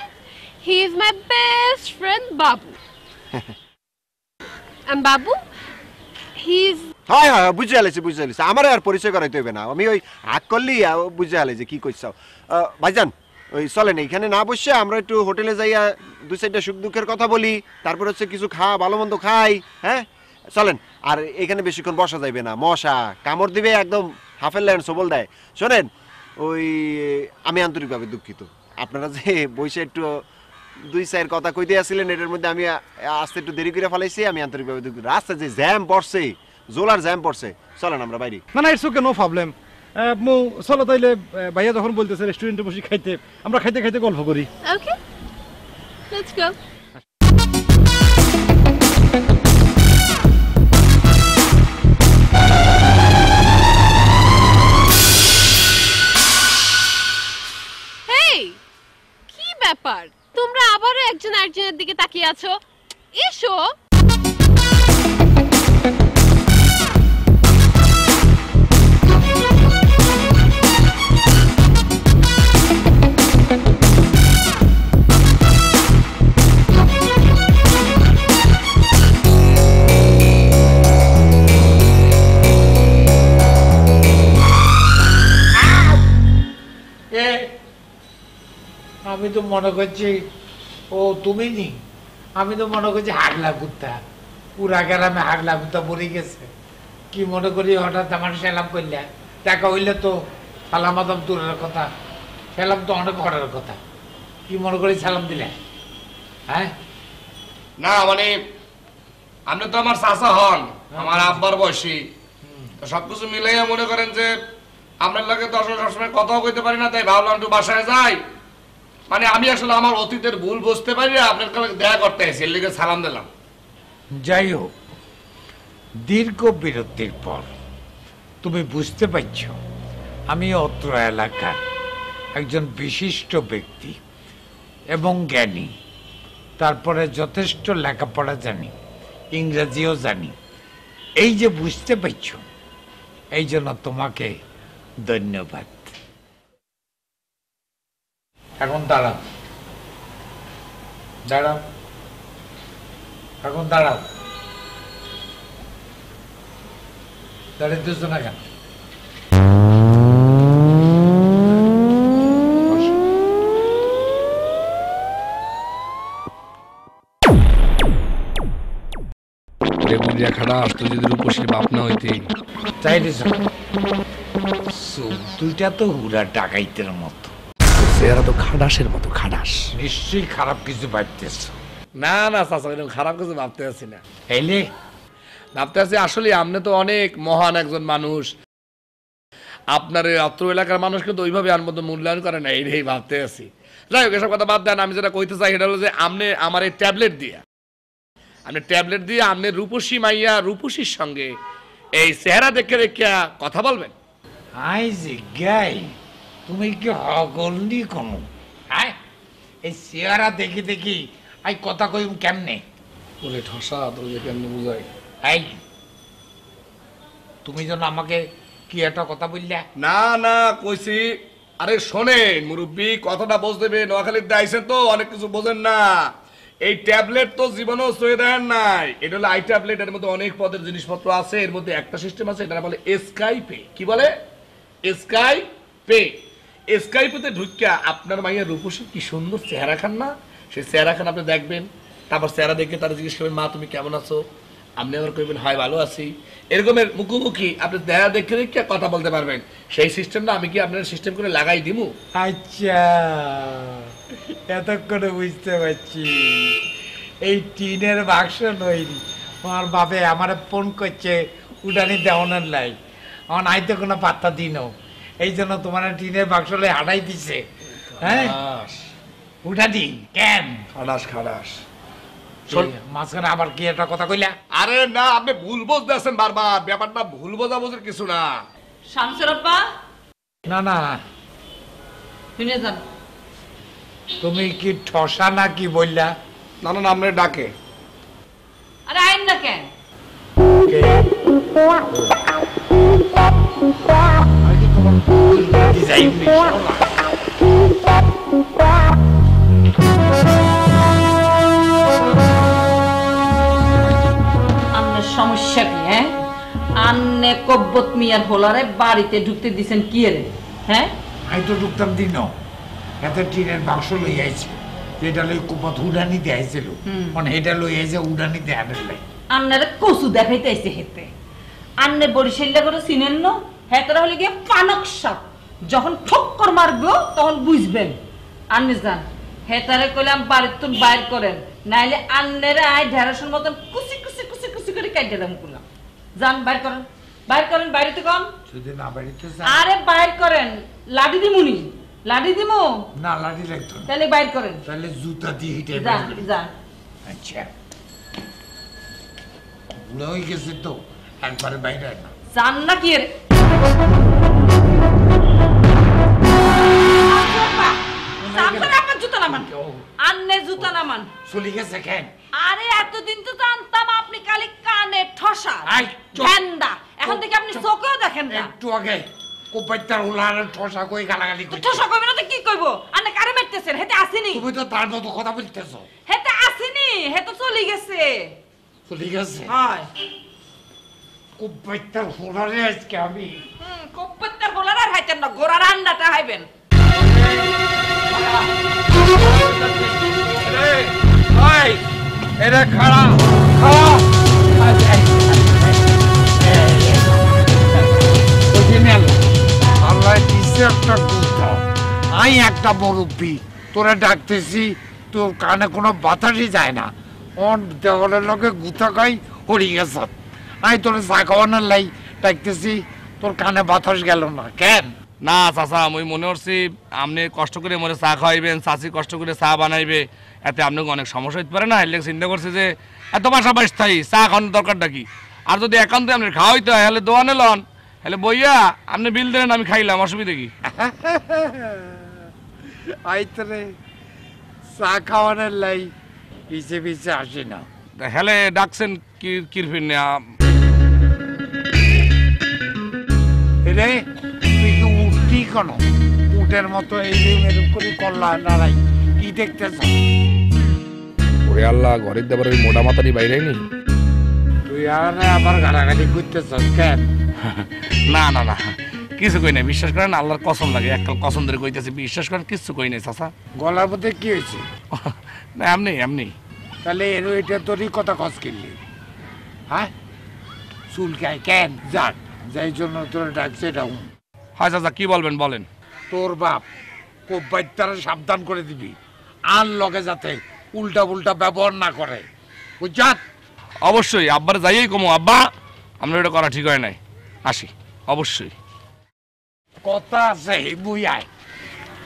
Speaker 14: He is my best friend Babu. And Babu, he's
Speaker 6: হয় বুঝে আলেছি আমার আর পরিচয় করাইতে হইবে না, আমি ওই হাক করলি বুঝে আলে যে কি কইছাও। ভাইজান ওই চলেন এইখানে না বসে আমরা একটু হোটেলে যাইয়া 2-4টা সুখ দুঃখের কথা বলি, তারপর হচ্ছে কিছু ভালো মন্দ খাই। হ্যাঁ চলেন, আর এখানে বেশিক্ষণ বসা যাইবে না, মশা কামড় দিবে, একদম হাফের ল্যান্ড সবল দেয়। শোনেন ওই আমি আন্তরিকভাবে দুঃখিত, আপনারা যে বসে একটু 2-4 কথা কইতে আসছিলেন এটার মধ্যে আমি আসতে একটু দেরি করে ফেলাইছি, আমি আন্তরিকভাবে দুঃখিত। রাস্তায় যে জ্যাম পড়ছে, জোলার জ্যাম পড়ছে, চলেন আমরা বাইরে।
Speaker 3: না ইটস ওকে, নো প্রবলেম। চলো তাইলে, ভাইয়া যখন বলতেছে রেস্টুরেন্টে বসে খাইতে, আমরা খাইতে খাইতে গল্প করি।
Speaker 14: ওকে, লেটস গো। হেই, কি ব্যাপার? তোমরা আবারও একজন আরেকজনের দিকে তাকিয়ে আছো। এসো।
Speaker 10: আমি তো মনে করছি ও তুমি নি, আমি তো মনে করছি হাগলা কুত্তা, পুরা গ্রামে হাগলা কুত্তা মরে গেছে। কি মনে করি হঠাৎ আমার সালাম করলে? টাকা হইলে তো সালাম আদম দূরের কথা, সালাম তো অনেক করার কথা। কি মনে করি সালাম দিলে? হ্যাঁ
Speaker 9: না মানে আপনি তো আমার চাচা হন, আমার আব্বার বয়সী, তো সবকিছু মিলাইয়া মনে করেন যে আপনার লাগে তো আসলে সবসময় কথাও কইতে পারি না, তাই ভাবলাম একটু বাসায় যাই। মানে আমি আসলে আমার অতীতের ভুল বুঝতে পারি না, আপনার কাছে দেখা করতে এসে লিগে সালাম দিলাম।
Speaker 10: যাই হোক, দীর্ঘ বিরতির পর তুমি বুঝতে পারছ আমি অত্র এলাকার একজন বিশিষ্ট ব্যক্তি এবং জ্ঞানী, তারপরে যথেষ্ট লেখাপড়া জানি, ইংরেজিও জানি। এই যে বুঝতে পারছ, এই জন্য তোমাকে ধন্যবাদ। এখন দাঁড়াও, দাঁড়াও, এখন দাঁড়াও। দাঁড়িয়েছ না কেন? দুইটা তো হুরা ডাকাইতের মতো,
Speaker 9: চেহারা তো খাডাসের মতো খাডাস।
Speaker 10: নিশ্চয়ই খারাপ কিছু ভাবতেছ?
Speaker 9: না না চাচা, এরকম খারাপ কিছু ভাবতে আছি না।
Speaker 10: এলে
Speaker 9: ভাবতে আছি আসলে আপনি তো অনেক মহান একজন মানুষ, আপনার এই অত্র এলাকার মানুষ কিন্তু ওইভাবে আর মতো মূল্যায়ন করে না, এই ভাবতে আছি। যাই হোক, এসব কথা বাদ দেন। আমি যেটা কইতে চাই সেটা হলো যে আপনি আমার এই ট্যাবলেট দিয়ে আপনি রূপসী মাইয়া রূপসীর সঙ্গে এই চেহারা দেখে রেখে কথা বলবেন।
Speaker 10: আই জিজ্ঞাই তুমি কি হগলনি কোনো? হ্যাঁ, এই চেহারা দেখি দেখি আই কথা কইম কেমনে?
Speaker 9: ওরে ঠসা, তোর কেমনে বুঝাই?
Speaker 10: এই তুমি যেন আমাকে কি একটা কথা বললে?
Speaker 9: না না কইছি, আরে শোনেন মুরব্বী, কথাটা বুঝতে হবে। নোয়াখালীর দাইছেন তো, অনেক কিছু বোঝেন না। এই ট্যাবলেট তো জীবনেও সয়ে দেন নাই, এটা হলো আই ট্যাবলেট। এর মধ্যে অনেক পদের জিনিসপত্র আছে। এর মধ্যে একটা সিস্টেম আছে, এটা বলে স্কাইপে। কি বলে? স্কাইপে। স্কাইপেতে ঢুকিয়া আপনার মাইয়া রূপসী কি সুন্দর চেহারা খান না, সেই চেহারা খান আপনি দেখবেন। তারপর চেহারা দেখে তারা জিজ্ঞেস করবেন, মা তুমি কেমন আছো? আপনি আবার কইবেন, হয় ভালো আছি। এরকমের মুখোমুখি আপনি দেখা দেখে দেখে কথা বলতে পারবেন। সেই সিস্টেমটা আমি কি আপনার সিস্টেম করে লাগাই দিমু?
Speaker 10: আচ্ছা, এতক্ষণে বুঝতে পারছি। এই টিনের বাক্স নই, আমার বাপে আমার ফোন করছে উডানি দেওয়ানোর লাই, আমার আইতে কোনো পাত্তা দিন, এই জন্য তোমার টিনের বাক্স হাঁটাই দিছে। হ্যাঁ, উঠানি কেন?
Speaker 9: খালাস খালাস।
Speaker 10: মাঝখানে আবার কি একটা কথা কইলা?
Speaker 9: আরে না, আপনি ভুল বুঝতেছেন বারবার। ব্যাপারটা ভুল বোঝাবুঝির কিছু না।
Speaker 5: শামসুর আব্বা,
Speaker 10: না না,
Speaker 5: শুনে যান।
Speaker 10: তুমি কি ঠসা না কি বললা?
Speaker 9: না না, আমরা ডাকে।
Speaker 5: আরে আইন না কেন? সমস্যা কি? হ্যাঁ, আন্নে কব্বত মিয়ার হোলারে বাড়িতে ঢুকতে দিছেন কি রে? হ্যাঁ,
Speaker 10: আমি তো ঢুকতাম দিন, এত টিনের বাক্স লই আইছে, যেটা লই কব্বত উডানি দেয়াইছিল, মানে এটা লই আইছে উডানি দেয়ানের লাই।
Speaker 5: আন্নারে কচু দেখাইতে আইছে হেতে। আন্নে বরিশাল্লা করে চিনেন না? হেতরা হলে গিয়ে পানক সাপ, যখন ঠক্কর মারবো তখন বুঝবেন। আন্নে যান, হেতারে কইলাম বাড়ির তুন বাইর করেন, নাইলে আন্নেরে আই ঢেঁড়সের মতন কুচি কুচি কুচি কুচি করে কাইটে দাম করলাম। যান, বাইর করেন, বাইর করেন। বাইরে তো কম,
Speaker 10: যদি না বাড়িতে
Speaker 5: আরে বাইর করেন। লাডি দিমুনি? লাডি দিমু
Speaker 10: না, লাডি লাগতো না।
Speaker 5: তাহলে বাইর করেন।
Speaker 10: তাহলে জুতা দিয়ে হিটে
Speaker 5: যান যান।
Speaker 10: আচ্ছা, বুড়া হয়ে গেছে তো, একবারে বাইরে না
Speaker 5: যান না কি রে? জুতা নামান, আন্নে জুতা নামান।
Speaker 10: চলে গেছে কেন?
Speaker 5: আরে এতদিন তো জানতাম আপনি খালি কানে ঠসা ঝান্ডা, এখন থেকে আপনি চোখেও দেখেন না।
Speaker 10: একটু আগে কোপাইতার উলার ঠসা কই গালাগালি কই।
Speaker 5: ঠসা কইবে না তো কি কইবো? আন্নে কারে মারতেছেন? হেতে আসেনি।
Speaker 10: তুমি তো তার মতো কথা বলতেছো।
Speaker 5: হেতে আসেনি, হেতে চলে গেছে।
Speaker 10: চলে গেছে?
Speaker 5: হয়।
Speaker 10: কোপাইতার উলারে আজকে আমি
Speaker 5: কোপাইতার উলার আর হাইতেন না, গোরার আন্ডাটা হাইবেন।
Speaker 10: এরা খাড়া খাড়া একটা দুধ আমি একটা মুরব্বী তোরা ডাকতেছি তোর কানে কোনো বাতাসই যায় না অন দেওয়ালের লগে গুথা খাই হরি গেছ আমি তোর চা খাওয়ানোর লাই ডাকতেছি তোর কানে বাতাস গেল না কেন
Speaker 9: না চাচা আমি মনে করছি আপনি কষ্ট করে মরে চা খাওয়াইবেন চাচি কষ্ট করে চা বানাইবে এতে আপনাকে অনেক সমস্যা হতে পারে না এর লেগে চিন্তা করছি যে এত পাশাপাশি স্থায়ী চা খাওয়ানোর দরকারটা কি আর যদি একান্ত আপনি খাওয়াইতে হয় তাহলে দোয়ানে লন তাহলে বইয়া আপনি বিল দেন আমি খাইলাম অসুবিধা কি
Speaker 10: আইতরে চা খাওয়ানোর লাই পিছে পিছে আসি না
Speaker 9: হেলে ডাকছেন কি কিরফিন
Speaker 10: রে তুই কি উঠতি কেন উটের মতো এই এরকম করে কল্লা নাড়াই কি দেখতেছ
Speaker 9: ওরে আল্লাহ ঘরের দেবার ওই মোটা মাথারি বাইরে নি
Speaker 10: তুই আবার গালাগালি করতেছ কেন
Speaker 9: না না না কিছু কই নাই বিশ্বাস করেন আল্লাহর কসম লাগে এককাল কসম ধরে কইতেছি বিশ্বাস করেন কিছু কই নাই চাচা
Speaker 10: গলার মধ্যে কি হয়েছে
Speaker 9: না এমনি এমনি
Speaker 10: তাহলে এর এটা তোরই কথা কস কিনলি হ্যাঁ চুলকায় কেন যাক যাই জন্য তোর ডাকছে এটা
Speaker 9: হয় চাচা কি বলবেন বলেন
Speaker 10: তোর বাপ খুব বাচ্চারা সাবধান করে দিবি আর লগে যাতে উল্টা উল্টা ব্যবহার না করে বুঝাত
Speaker 9: অবশ্যই আব্বার যাইই কমো আব্বা আমরা এটা করা ঠিক হয় নাই আসি অবশ্যই
Speaker 10: কথা আছে বুই আয়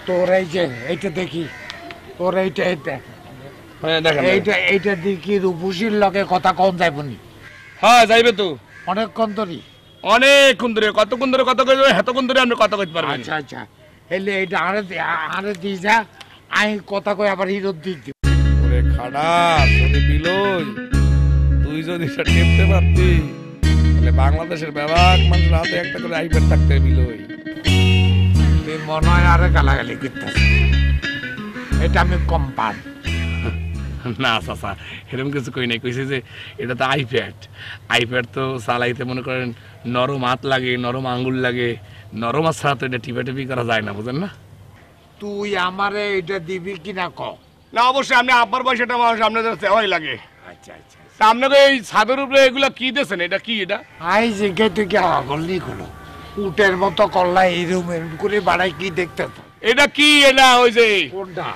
Speaker 10: তোর এই যে এইটা দেখি তোর এইটা এইটা দেখি রূপসীর লগে কথা কম যাইবনি
Speaker 9: হ্যাঁ যাইবে তো
Speaker 10: অনেকক্ষণ ধরে
Speaker 9: অনেকক্ষণ ধরে কতক্ষণ ধরে কত কইবে এতক্ষণ ধরে আমরা কথা কইতে পারবেন
Speaker 10: আচ্ছা আচ্ছা এলে এইটা আরে দি যা আই কথা কই আবার হিরত দি
Speaker 9: ওরে খাড়া তোরে বিলই তুই যদি এটা টেপতে পারতি তাহলে বাংলাদেশের ব্যাপক মানুষের হাতে একটা করে আইপ্যাড থাকতে বিলই
Speaker 10: তুই মনে হয় আরে গালাগালি করতেছ এটা আমি কম পান
Speaker 9: না চাচা এরকম কিছু কই নাই কইছে যে এটা তো আইপ্যাড আইপ্যাড তো চালাইতে মনে করেন নরম হাত লাগে নরম আঙ্গুল লাগে নরম হাত ছাড়া তো এটা টিপাটিপি করা যায় না বুঝেন না
Speaker 10: তুই আমারে এটা দিবি কিনা ক
Speaker 9: না অবশ্যই আপনি আব্বার বয়সটা মানুষ আপনাদের সেওয়াই লাগে
Speaker 10: আচ্ছা আচ্ছা
Speaker 9: তা আপনাকে এই ছাদের উপরে এগুলা কি দিয়েছেন এটা কি এটা
Speaker 10: আই জিজ্ঞে তুই কি আগলি হলো উটের মতো কল্লা এরম এরম করে বাড়াই কি দেখতে
Speaker 9: এটা কি এটা ওই যে
Speaker 10: কোনটা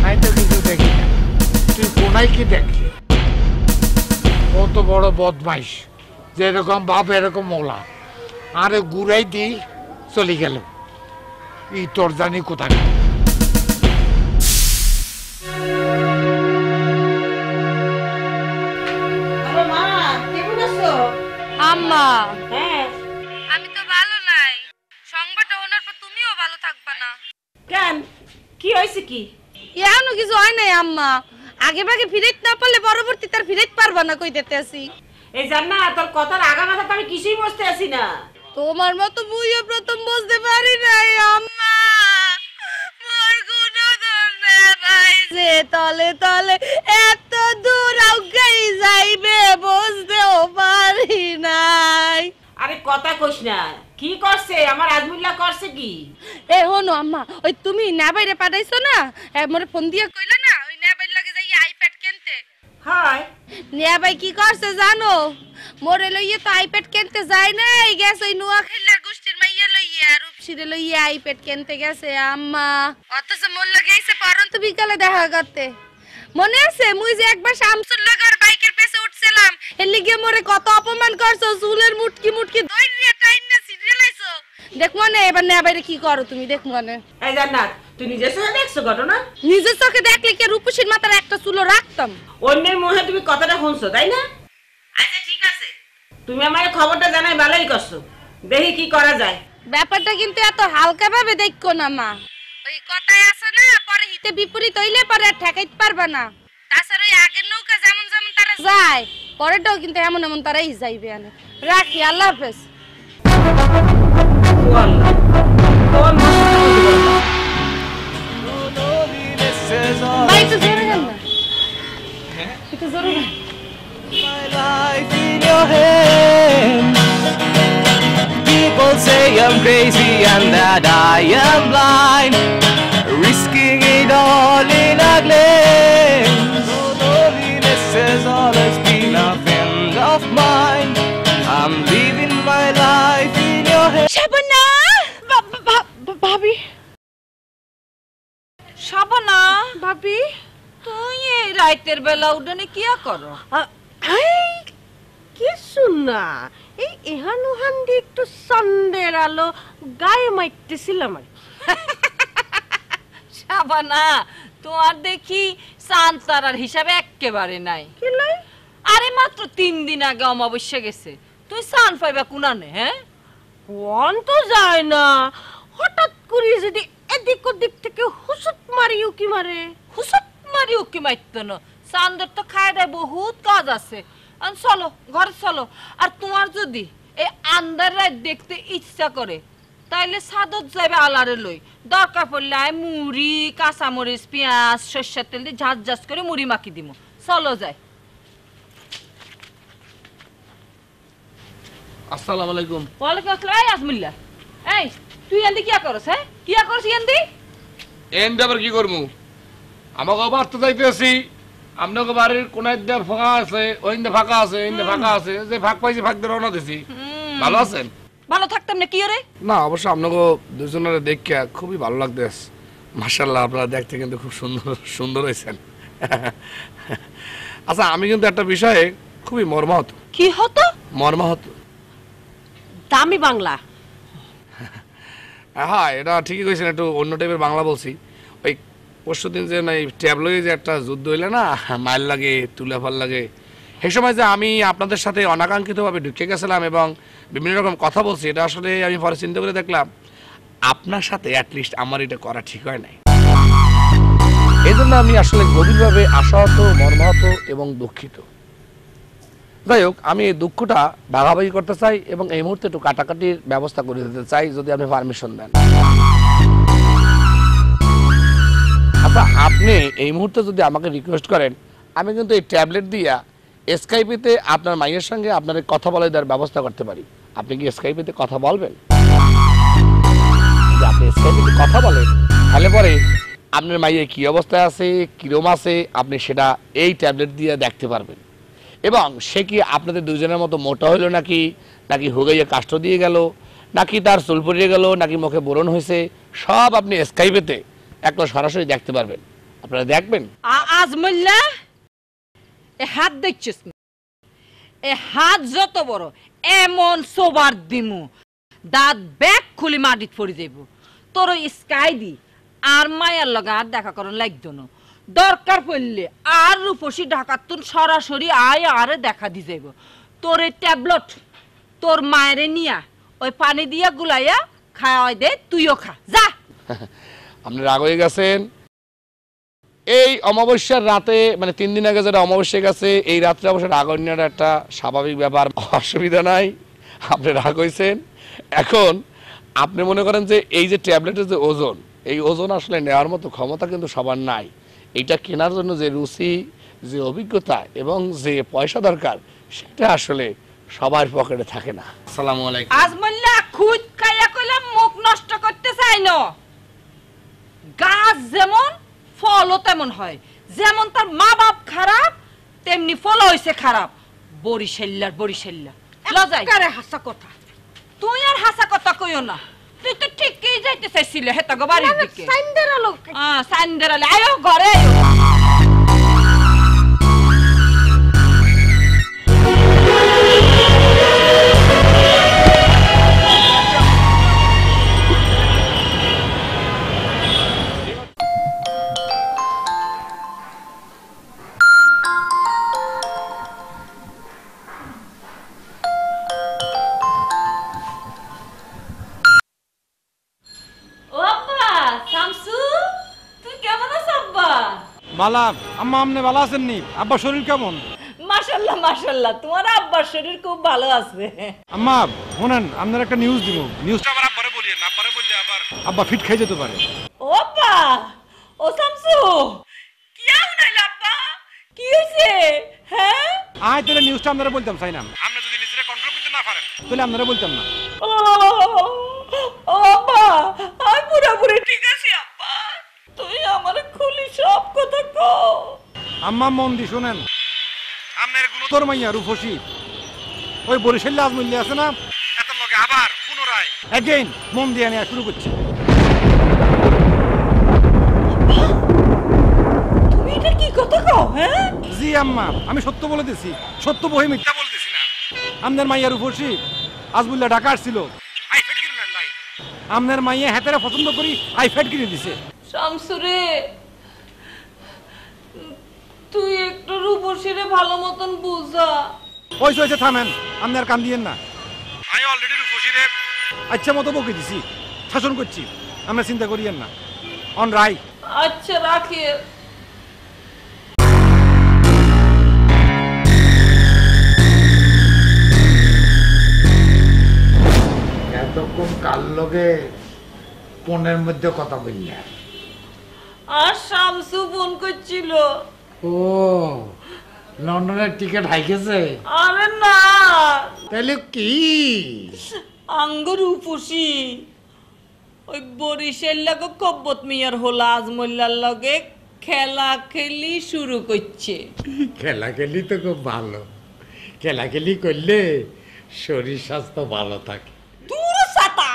Speaker 10: আমি তো কিছু দেখি না তুই কোনায় কি দেখলি কত বড় বদমাইশ যেরকম বাপ এরকম মোলা আরে গুড়াই দিই চলে গেল এই তোর জানি কোথায়
Speaker 7: আম্মা আমি তো ভালো নাই সংবাদটা ওনার পর তুমিও ভালো থাকবা না
Speaker 5: কেন কি হয়েছে কি
Speaker 7: এমন কিছু হয় নাই আম্মা আগে ভাগে ফিরাইতে না পারলে পরবর্তী তার ফিরাইতে পারবা না কই দিতে আসি
Speaker 5: এই জান না তোর কথার আগা মাথা তো আমি কিছুই বুঝতে আসি না
Speaker 7: তোমার মতো বুইও প্রথম বুঝতে পারি নাই আম্মা মোর কোনো ধরনে ভাই যে তলে তলে এত দূর আগাই যাইবে বুঝতেও পারি নাই
Speaker 5: আরে কথা কইস না কি করছে আমার আজমুল্লাহ করছে কি
Speaker 7: এ হনো আম্মা ওই তুমি নাবাইরে পাঠাইছো না মোরে ফোন দিয়া কইলা না ওই নাবাইর লাগে যাই আইপ্যাড কিনতে
Speaker 5: হয়
Speaker 7: নাবাই কি করছে জানো মোরে লইয়ে তো আইপ্যাড কিনতে যায় নাই গেছে ওই নোয়াখালীর গোষ্ঠীর মাইয়া লইয়া রূপসীরে লইয়া আইপ্যাড কিনতে গেছে আম্মা অথচ মোর লাগে এসে পরন্ত বিকালে দেখা করতে মনে আছে মুই যে একবার শামসুর লাগার বাইকের পেছে উঠছিলাম এর লিগে মোরে কত অপমান করছো চুলের মুটকি মুটকি দইরিয়া টাইনা সিরিয়ালাইছো দেখ মনে এবার না বাইরে কি করো তুমি দেখ মনে
Speaker 5: এই জান্নাত তুই নিজের চোখে দেখছো ঘটনা
Speaker 7: নিজের চোখে দেখলে কি রূপসীর মাথার একটা চুলও রাখতাম
Speaker 5: অন্যের মুখে তুমি কথাটা শুনছো তাই না আচ্ছা ঠিক আছে তুমি আমার খবরটা জানাই ভালোই করছো দেখি কি করা যায়
Speaker 7: ব্যাপারটা কিন্তু এত হালকা ভাবে দেখো না মা ওই কথাই আছে না পরে হিতে বিপরীত হইলে পরে আর ঠেকাইতে পারবা না তাছাড়া ওই আগের নৌকা যেমন যেমন তারা যায় পরেরটাও কিন্তু এমন এমন তারাই যাইবে আনে রাখি আল্লাহ হাফেজ ভাই তো জোরে গান না একটু জোরে গান
Speaker 1: My life in your hands. People say I'm crazy and that I am blind, risking it all in a glance. Oh, loneliness has always been a friend of mine. I'm living my life in your hands.
Speaker 5: ভাবি তুই এই রাতের বেলা উডানে কি করো?
Speaker 8: কিছু না, এই এহান ওহান দিয়ে একটু সন্ধ্যের আলো গায়ে মাইতেছিলাম আর
Speaker 5: শাবানা, তোমার দেখি চাঁদ তারার হিসাবে একেবারে নাই। আরে মাত্র 3 দিন আগে অমাবস্যা গেছে, তুই চাঁদ পাইবা কোনানে? হ্যাঁ
Speaker 8: কোন তো যায় না, হঠাৎ করে যদি এদিক ওদিক থেকে হুসুট মারি উকি মারে।
Speaker 5: হুসুট মারি উকি মারতো না, চাঁদের তো খায় দেয় বহুত কাজ আছে। চলো ঘরে চলো। আর তোমার যদি এই আন্দার রাত দেখতে ইচ্ছা করে তাইলে সাদত যাবে আলারে লই, দরকার পড়লে মুড়ি কাঁচামরিচ পেঁয়াজ সর্ষের তেল দিয়ে ঝাঁঝ ঝাঁঝ করে মুড়ি মাখি দিব। চলো যাই।
Speaker 9: আসসালামু আলাইকুম।
Speaker 5: ওয়ালাইকুম আসসালাম। এই আজমুল্লাহ, এই তুই এন্দি কি করছ? হ্যাঁ কি করছ এন্দি?
Speaker 9: এন্দি আবার কি করমু? আমাকে বাড়তে যাইতেছি, আপনাকে বাড়ির কোনায় দিয়ে ফাঁকা আছে, ওইন্দে ফাঁকা আছে, ওইন্দে ফাঁকা আছে, যে ফাঁক পাইছি ফাঁক দিয়ে রওনা দিছি। ভালো আছেন?
Speaker 5: ভালো থাকতাম না কি রে?
Speaker 9: না অবশ্য আপনাকে দুজনের দেখে খুবই ভালো লাগতেছে। মাশাআল্লাহ, আপনারা দেখতে কিন্তু খুব সুন্দর সুন্দর হয়েছেন। আচ্ছা, আমি কিন্তু একটা বিষয়ে খুবই মর্মাহত।
Speaker 5: কি হতো?
Speaker 9: মর্মাহত।
Speaker 8: দামি বাংলা।
Speaker 9: হ্যাঁ, এটা ঠিকই কইছেন, একটু অন্য টাইপের বাংলা বলছি। ওই পরশুদিন যে এই ট্যাবলয়ে যে একটা যুদ্ধ হইলে না, মাইল লাগে তুলাফাল লাগে, সেই সময় যে আমি আপনাদের সাথে অনাকাঙ্ক্ষিতভাবে ঢুকে গেছিলাম এবং বিভিন্ন রকম কথা বলছি, এটা আসলে আমি পরে চিন্তা করে দেখলাম আপনার সাথে অ্যাটলিস্ট আমার এটা করা ঠিক হয় নাই। এই জন্য আমি আসলে গভীরভাবে আশাহত, মর্মাহত এবং দুঃখিত। যাই হোক, আমি এই দুঃখটা ভাগাভাগি করতে চাই এবং এই মুহূর্তে একটু কাটাকাটির ব্যবস্থা করে দিতে চাই, যদি আপনি পারমিশন দেন। আচ্ছা, আপনি এই মুহূর্তে যদি আমাকে রিকোয়েস্ট করেন, আমি কিন্তু এই ট্যাবলেট দিয়া স্কাইপেতে আপনার মায়ের সঙ্গে আপনার কথা বলে দেওয়ার ব্যবস্থা করতে পারি। আপনি কি স্কাইপেতে কথা বলবেন? যদি আপনি স্কাইপেতে কথা বলেন, তাহলে পরে আপনার মাইয়ে কি অবস্থায় আছে, কিরম আছে, আপনি সেটা এই ট্যাবলেট দিয়ে দেখতে পারবেন। এবং সে কি আপনাদের দুজনের মতো মোটা হইল নাকি, নাকি হুগাইয়ে কাষ্ঠ দিয়ে গেল, নাকি তার চুল পড়িয়ে গেল, নাকি মুখে ব্রণ হয়েছে, সব আপনি স্কাইপেতে একটা সরাসরি দেখতে পারবেন। আপনারা দেখবেন।
Speaker 5: আজমুল্লাহ, এ হাত দেখছিস না? এ হাত যত বড়, এমন সোবার দিমু দাঁত ব্যাগ খুলি মাটিত পড়ে যাইব। তোর স্কাই দি আর মায়ার লগে আর দেখা করন লাগতো না। দরকার পড়লে আর রূপসী ঢাকার তুন সরাসরি আয় আরে দেখা দি যাইব। তোর এই ট্যাবলেট তোর মায়েরে নিয়া ওই পানি দিয়া গুলাইয়া খাওয়াই দে, তুইও খা যা।
Speaker 9: আপনি রাগ হয়ে গেছেন। এই অমাবস্যার রাতে, মানে 3 দিন আগে যেটা অমাবস্যা গেছে, এই রাত্রে অবশ্য রাগ হওয়াটা একটা স্বাভাবিক ব্যাপার, অসুবিধা নাই। আপনি রাগ হয়েছেন। এখন আপনি মনে করেন যে এই যে ট্যাবলেটের যে ওজন, এই ওজন আসলে নেওয়ার মতো ক্ষমতা কিন্তু সবার নাই। এইটা কেনার জন্য যে রুচি, যে অভিজ্ঞতা এবং যে পয়সা দরকার, সেটা আসলে সবার পকেটে থাকে না। আসসালামু আলাইকুম।
Speaker 5: আজমুল্লাহ, খুদ খাইয়া কইলাম মুখ নষ্ট করতে চাই না। গাছ যেমন ফলও তেমন হয়, যেমন তার মা বাপ খারাপ তেমনি ফল হইছে খারাপ। বরিশাল্লার বরিশাল্লা লজাই করে হাসা কথা। তুই আর হাসা কথা কইও না, তুই তো ঠিকই যাইতে চাইছিলে হেতা গো বাড়ির দিকে।
Speaker 8: সাইন্দের আলো।
Speaker 5: সাইন্দের আলো, আয়ো ঘরে আয়ো।
Speaker 3: বালা আম্মা, আমনে ভালো আছেন নি? আব্বা শরীর কেমন?
Speaker 5: মাশাআল্লাহ মাশাআল্লাহ, তোমার আব্বার শরীর খুব ভালো আছে।
Speaker 3: আম্মা শুনেন, আপনার একটা নিউজ দিব। নিউজটা আবার আব্বারে বলিয়েন, আব্বারে বললে আবার আব্বা ফিট খাই যেতে পারে।
Speaker 5: ওপা, ও শামসু, কি হইল আব্বা? কি হইছে? হ্যাঁ,
Speaker 3: আয় তাহলে নিউজটা আপনারা বলতাম চাই না। আপনি যদি নিজেরে কন্ট্রোল করতে না পারেন তাহলে আপনারা বলতাম না।
Speaker 5: ও আব্বা, আমি পুরোপুরি ঠিক আছি আব্বা, তুই আমারে খুলি সব কথা কও।
Speaker 3: আম্মা মন দি শুনেন, আপনার গুণধর মাইয়া রূপসী ওই বরিশাল্লা আজমুল্লি আছে না, এত লগে আবার পুনরায় এগেইন মন দিয়ে নেওয়া শুরু করছে।
Speaker 5: কথা কও হ্যাঁ
Speaker 3: জি আম্মা আমি সত্য বলে দিছি সত্য বহি মিথ্যা বলতেছি না আমনের মাইয়ার উপরসি আজমুল্লাহ ঢাকা আসছিল আইফেট কিনে নাই আমনের মাইয়া হাতেরে পছন্দ করি আইফেট কিনে দিছে
Speaker 5: শামসুরে তুই একটু রূপসীরে ভালো মতন বুঝা
Speaker 3: হইছে থামেন আমনের কান দিয়েন না আমি অলরেডি রূপসীরে আচ্ছা মতো বকে দিছি শাসন করছি আমরা চিন্তা করিয়েন না অন রাই
Speaker 5: আচ্ছা রাখি
Speaker 10: এতক্ষণ কাল লগে ফোনের মধ্যে কথা বললে
Speaker 5: আর শামসু ফোন করছিল
Speaker 10: ও লন্ডনের টিকিট হাইকেছে
Speaker 5: আরে না
Speaker 10: তাহলে কি
Speaker 5: আঙ্গুর উপসি ওই বরিশের লগে কব্বত মিয়ার হল আজমুল্লার লগে খেলা খেলি শুরু করছে
Speaker 10: খেলাখেলি তো খুব ভালো খেলাখেলি করলে শরীর স্বাস্থ্য ভালো থাকে
Speaker 5: দূর সাতা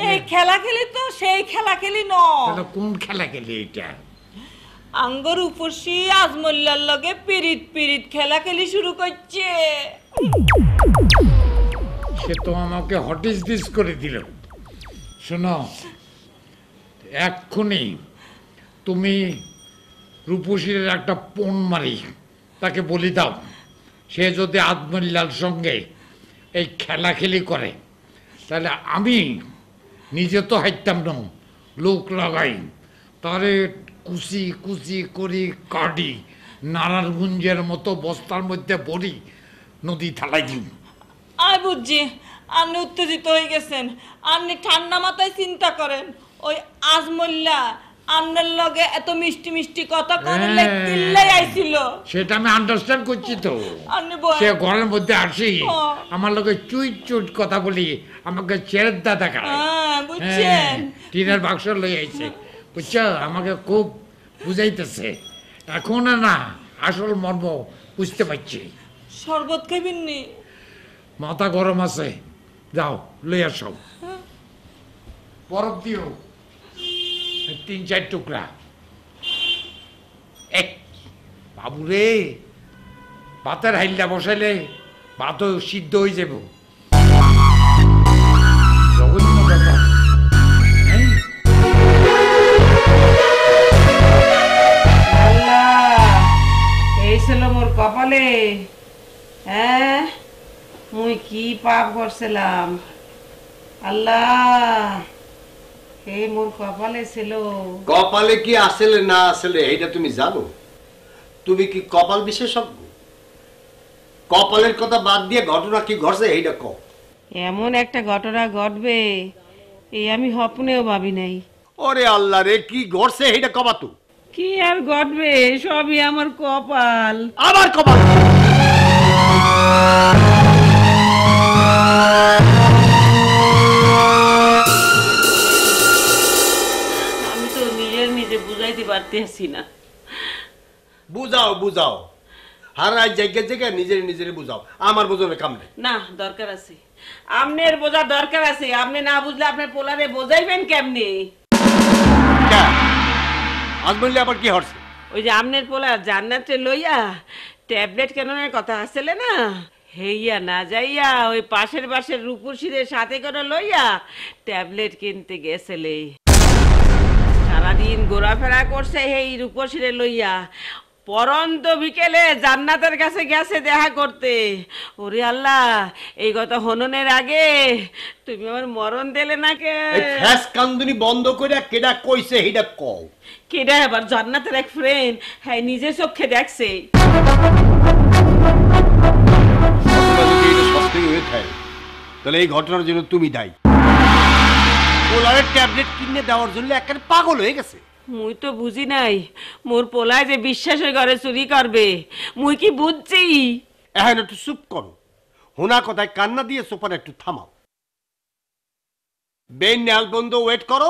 Speaker 5: এই খেলা খেলি তো সেই খেলা খেলি নয়
Speaker 10: তাহলে কোন খেলাখেলি এটা
Speaker 5: আঙ্গুর উপসি আজমুল্লার লগে পিরিত পিরিত খেলা খেলি শুরু করছে
Speaker 10: সে তো আমাকে হটিস দিস করে দিল শোনো এক্ষুনি তুমি রূপসীর একটা পোন মারি তাকে বলি দাও সে যদি আজমুল্লার সঙ্গে এই খেলাখেলি করে তাহলে আমি নিজে তো হাইতাম না লোক লাগাই তারে কুচি কুচি করি কাটি নারায়ণগঞ্জের মতো বস্তার মধ্যে ভরি নদী থালাই দিন
Speaker 5: আয় বুঝছি আপনি উত্তেজিত হয়ে গেছেন আপনি ঠান্ডা মাথায় চিন্তা করেন ওই আজমুল্লা আপনার লগে এত মিষ্টি মিষ্টি কথা কইলে কিল্লাই আইছিল
Speaker 10: সেটা আমি আন্ডারস্ট্যান্ড করছি তো
Speaker 5: আপনি বল
Speaker 10: সে ঘরের মধ্যে আসি আমার লগে চুইট চুইট কথা বলি আমাকে ছেড়ে দাদা খায়
Speaker 5: বুঝছেন
Speaker 10: টিনের বাক্স লই আইছে বুঝছো আমাকে খুব বুঝাইতেছে এখন না আসল মর্ম বুঝতে পারছি
Speaker 5: শরবত খাইবেন নি
Speaker 10: মাথা গরম আছে যাও লই আসো বরফ দিও 3-4 টুকরা এক বাবুরে ভাতের হাইল্লা বসাইলে ভাত সিদ্ধ হয়ে যাব জঘন্য ব্যাপার
Speaker 12: এই ছিল মোর কপালে হ্যাঁ মুই কি পাপ করছিলাম আল্লাহ এই মোর কপালে ছিল
Speaker 11: কপালে কি আসলে না আসলে এইটা তুমি জানো তুমি কি কপাল বিশেষজ্ঞ কপালের কথা বাদ দিয়ে ঘটনা কি ঘটছে এইটা কও
Speaker 12: এমন একটা ঘটনা ঘটবে এই আমি স্বপ্নেও ভাবি নাই
Speaker 11: ওরে আল্লাহ রে কি ঘটছে এইটা কবা তো
Speaker 12: কি আর ঘটবে সবই আমার কপাল
Speaker 11: আবার কপাল
Speaker 12: আমি তো নিজে বুঝাইতে পারতেছি না
Speaker 11: বুঝাও বুঝাও হারাই জায়গায় জায়গায় নিজের বুঝাও আমার বোঝানোর কাম নেই
Speaker 12: না দরকার আছে আপনার বোঝা দরকার আছে আপনি না বুঝলে আপনার পোলারে বোঝাইবেন কেমনে
Speaker 11: আজ বললে আবার কি হচ্ছে
Speaker 12: ওই যে আপনার পোলা জান্নাতে লইয়া ট্যাবলেট কেনার কথা আসলে না হেইয়া না যাইয়া ওই পাশের রূপসীদের সাথে করে লইয়া ট্যাবলেট কিনতে গেছিলে সারাদিন ঘোরাফেরা করছে এই রূপসীরে লইয়া পরন্ত বিকেলে জান্নাতের কাছে গেছে দেখা করতে ওরে আল্লাহ এই কথা হননের আগে তুমি আমার মরণ দিলে না কে
Speaker 11: ফ্যাস কান্দুনি বন্ধ করে কেডা কইছে এইটা কও
Speaker 12: কেডা আবার জান্নাতের এক ফ্রেন্ড হ্যাঁ নিজে চোখে দেখছে
Speaker 11: তাহলে এই ঘটনার জন্য তুমি দায়ী পোলারের ট্যাবলেট কিনে দেওয়ার জন্য একেবারে পাগল হয়ে গেছে
Speaker 12: মুই তো বুঝি নাই মোর পোলায় যে বিশ্বাসের ঘরে চুরি করবে মুই কি বুঝছি
Speaker 11: এখন একটু চুপ করো হোনা কথায় কান্না দিয়ে সোফার একটু থামাও বেন নেয়াল বন্ধ ওয়েট করো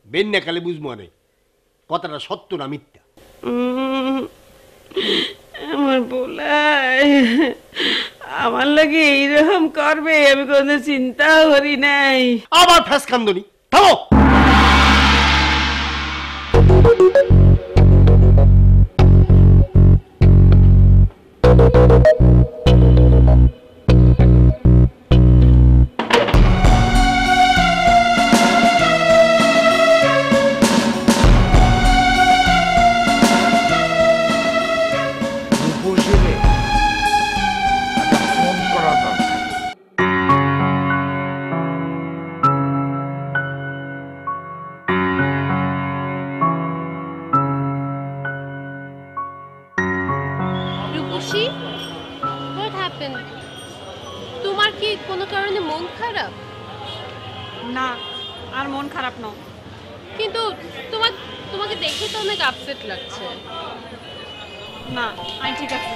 Speaker 11: বেন না কালে বুঝবো না কথাটা সত্য না মিথ্যা
Speaker 12: আমার পোলায় আমার লাগে এইরকম করবে আমি কোনো চিন্তাও করি নাই
Speaker 11: আবার ফ্যাস কান্দনি থামো
Speaker 14: রূপসী, what happened? তোমার কি কোনো কারণে মন খারাপ?
Speaker 8: না, আর মন খারাপ না।
Speaker 14: কিন্তু তোমাকে দেখে তো অনেক আপসেট লাগছে।
Speaker 8: না, আমি ঠিক আছে।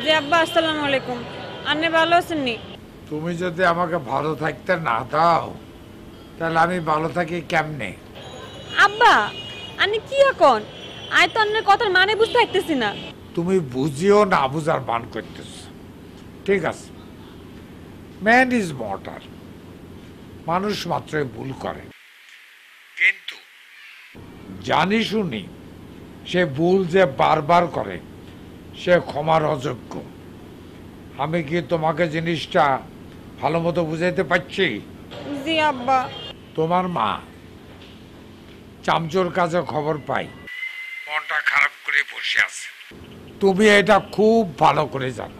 Speaker 8: জি আব্বা, আসসালামু আলাইকুম। আপনি ভালো আছেন নি?
Speaker 10: তুমি যদি আমাকে ভালো থাকতে না দাও তাহলে আমি ভালো থাকি কেমনে?
Speaker 8: আব্বা, আপনি কি এখন? আই তো আপনার কথার মানে বুঝতে পারতেছি না।
Speaker 10: তুমি বুঝিও না বুঝার বান করতেছ। ঠিক আছে, ম্যান ইজ মর্টার, মানুষ মাত্রই ভুল করে, কিন্তু জানি শুনি সে ভুল যে বারবার করে সে ক্ষমার অযোগ্য। আমি কি তোমাকে জিনিসটা ভালো মতো বুঝাইতে পারছি?
Speaker 8: জি আব্বা।
Speaker 10: তোমার মা চামচোর কাছে খবর পাই মনটা খারাপ করে বসে আছে। তুমি এটা খুব ভালো করে জানো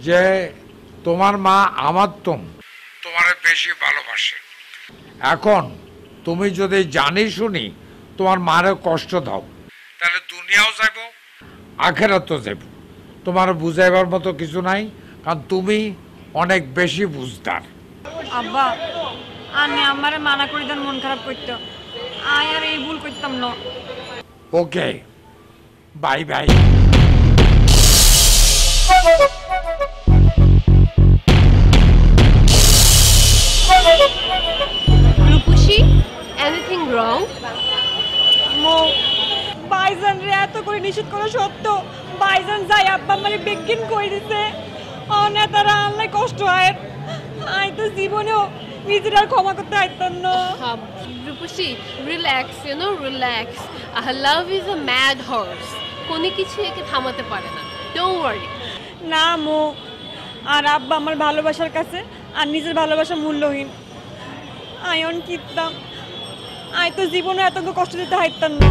Speaker 10: যে তোমার মা আমার তোমার বেশি ভালোবাসে। এখন তুমি যদি জানি শুনি তোমার মারে কষ্ট দাও তাহলে দুনিয়াও যাব আখেরাতও যাব। তোমার বুঝাইবার মতো কিছু নাই, কারণ তুমি অনেক বেশি বুঝদার।
Speaker 8: আব্বা, আপনি আমারে মানা করে দেন মন খারাপ করতে। আয় আর এই ভুল করতাম না।
Speaker 10: ওকে, বাই বাই।
Speaker 14: রূপসী, এনিথিং রং?
Speaker 8: মো, বাইজান রে এত করে নিষেধ করা সত্ত্বেও বাইজান যাই আব্বা আমারে বেগিন কই দিছে। অনে তারা আল্লাহ কষ্ট হয়। আই তো জীবনেও নিজের আর ক্ষমা করতে পারতাম না।
Speaker 14: Rupsi, relax, you know, relax. Love is a mad horse, কোনো কিছু একে থামাতে পারে না। Don't worry.
Speaker 8: না মো, আর আব্বা আমার ভালোবাসার কাছে আর নিজের ভালোবাসা মূল্যহীন। আয়ন কিতাম, আই তো জীবনে এত কষ্ট দিতে পারতাম না।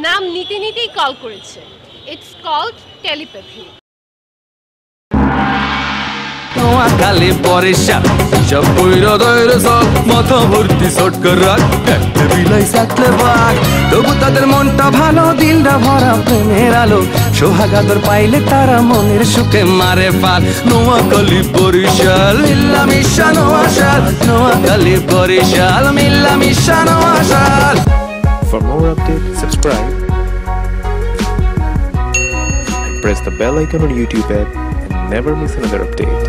Speaker 14: নাম নিতে নিতেই কল করেছে। It's called telepathy.
Speaker 1: Noakhali Barishal সব বইরো দইরো সব মাথা ভর্তি সটকর রাখ একটা বিলাই সাকলে বাঘ তবু তাদের মনটা ভালো দিলটা ভরা প্রেমের আলো সোহাগাদর পাইলে তারা মনের সুখে মারে পাল নোয়াখালী বরিশাল মিল্লা মিশা নোয়াশাল নোয়াখালী বরিশাল মিল্লা মিশা নোয়াশাল।
Speaker 15: For more updates, subscribe and press the bell icon on YouTube app and never miss another update.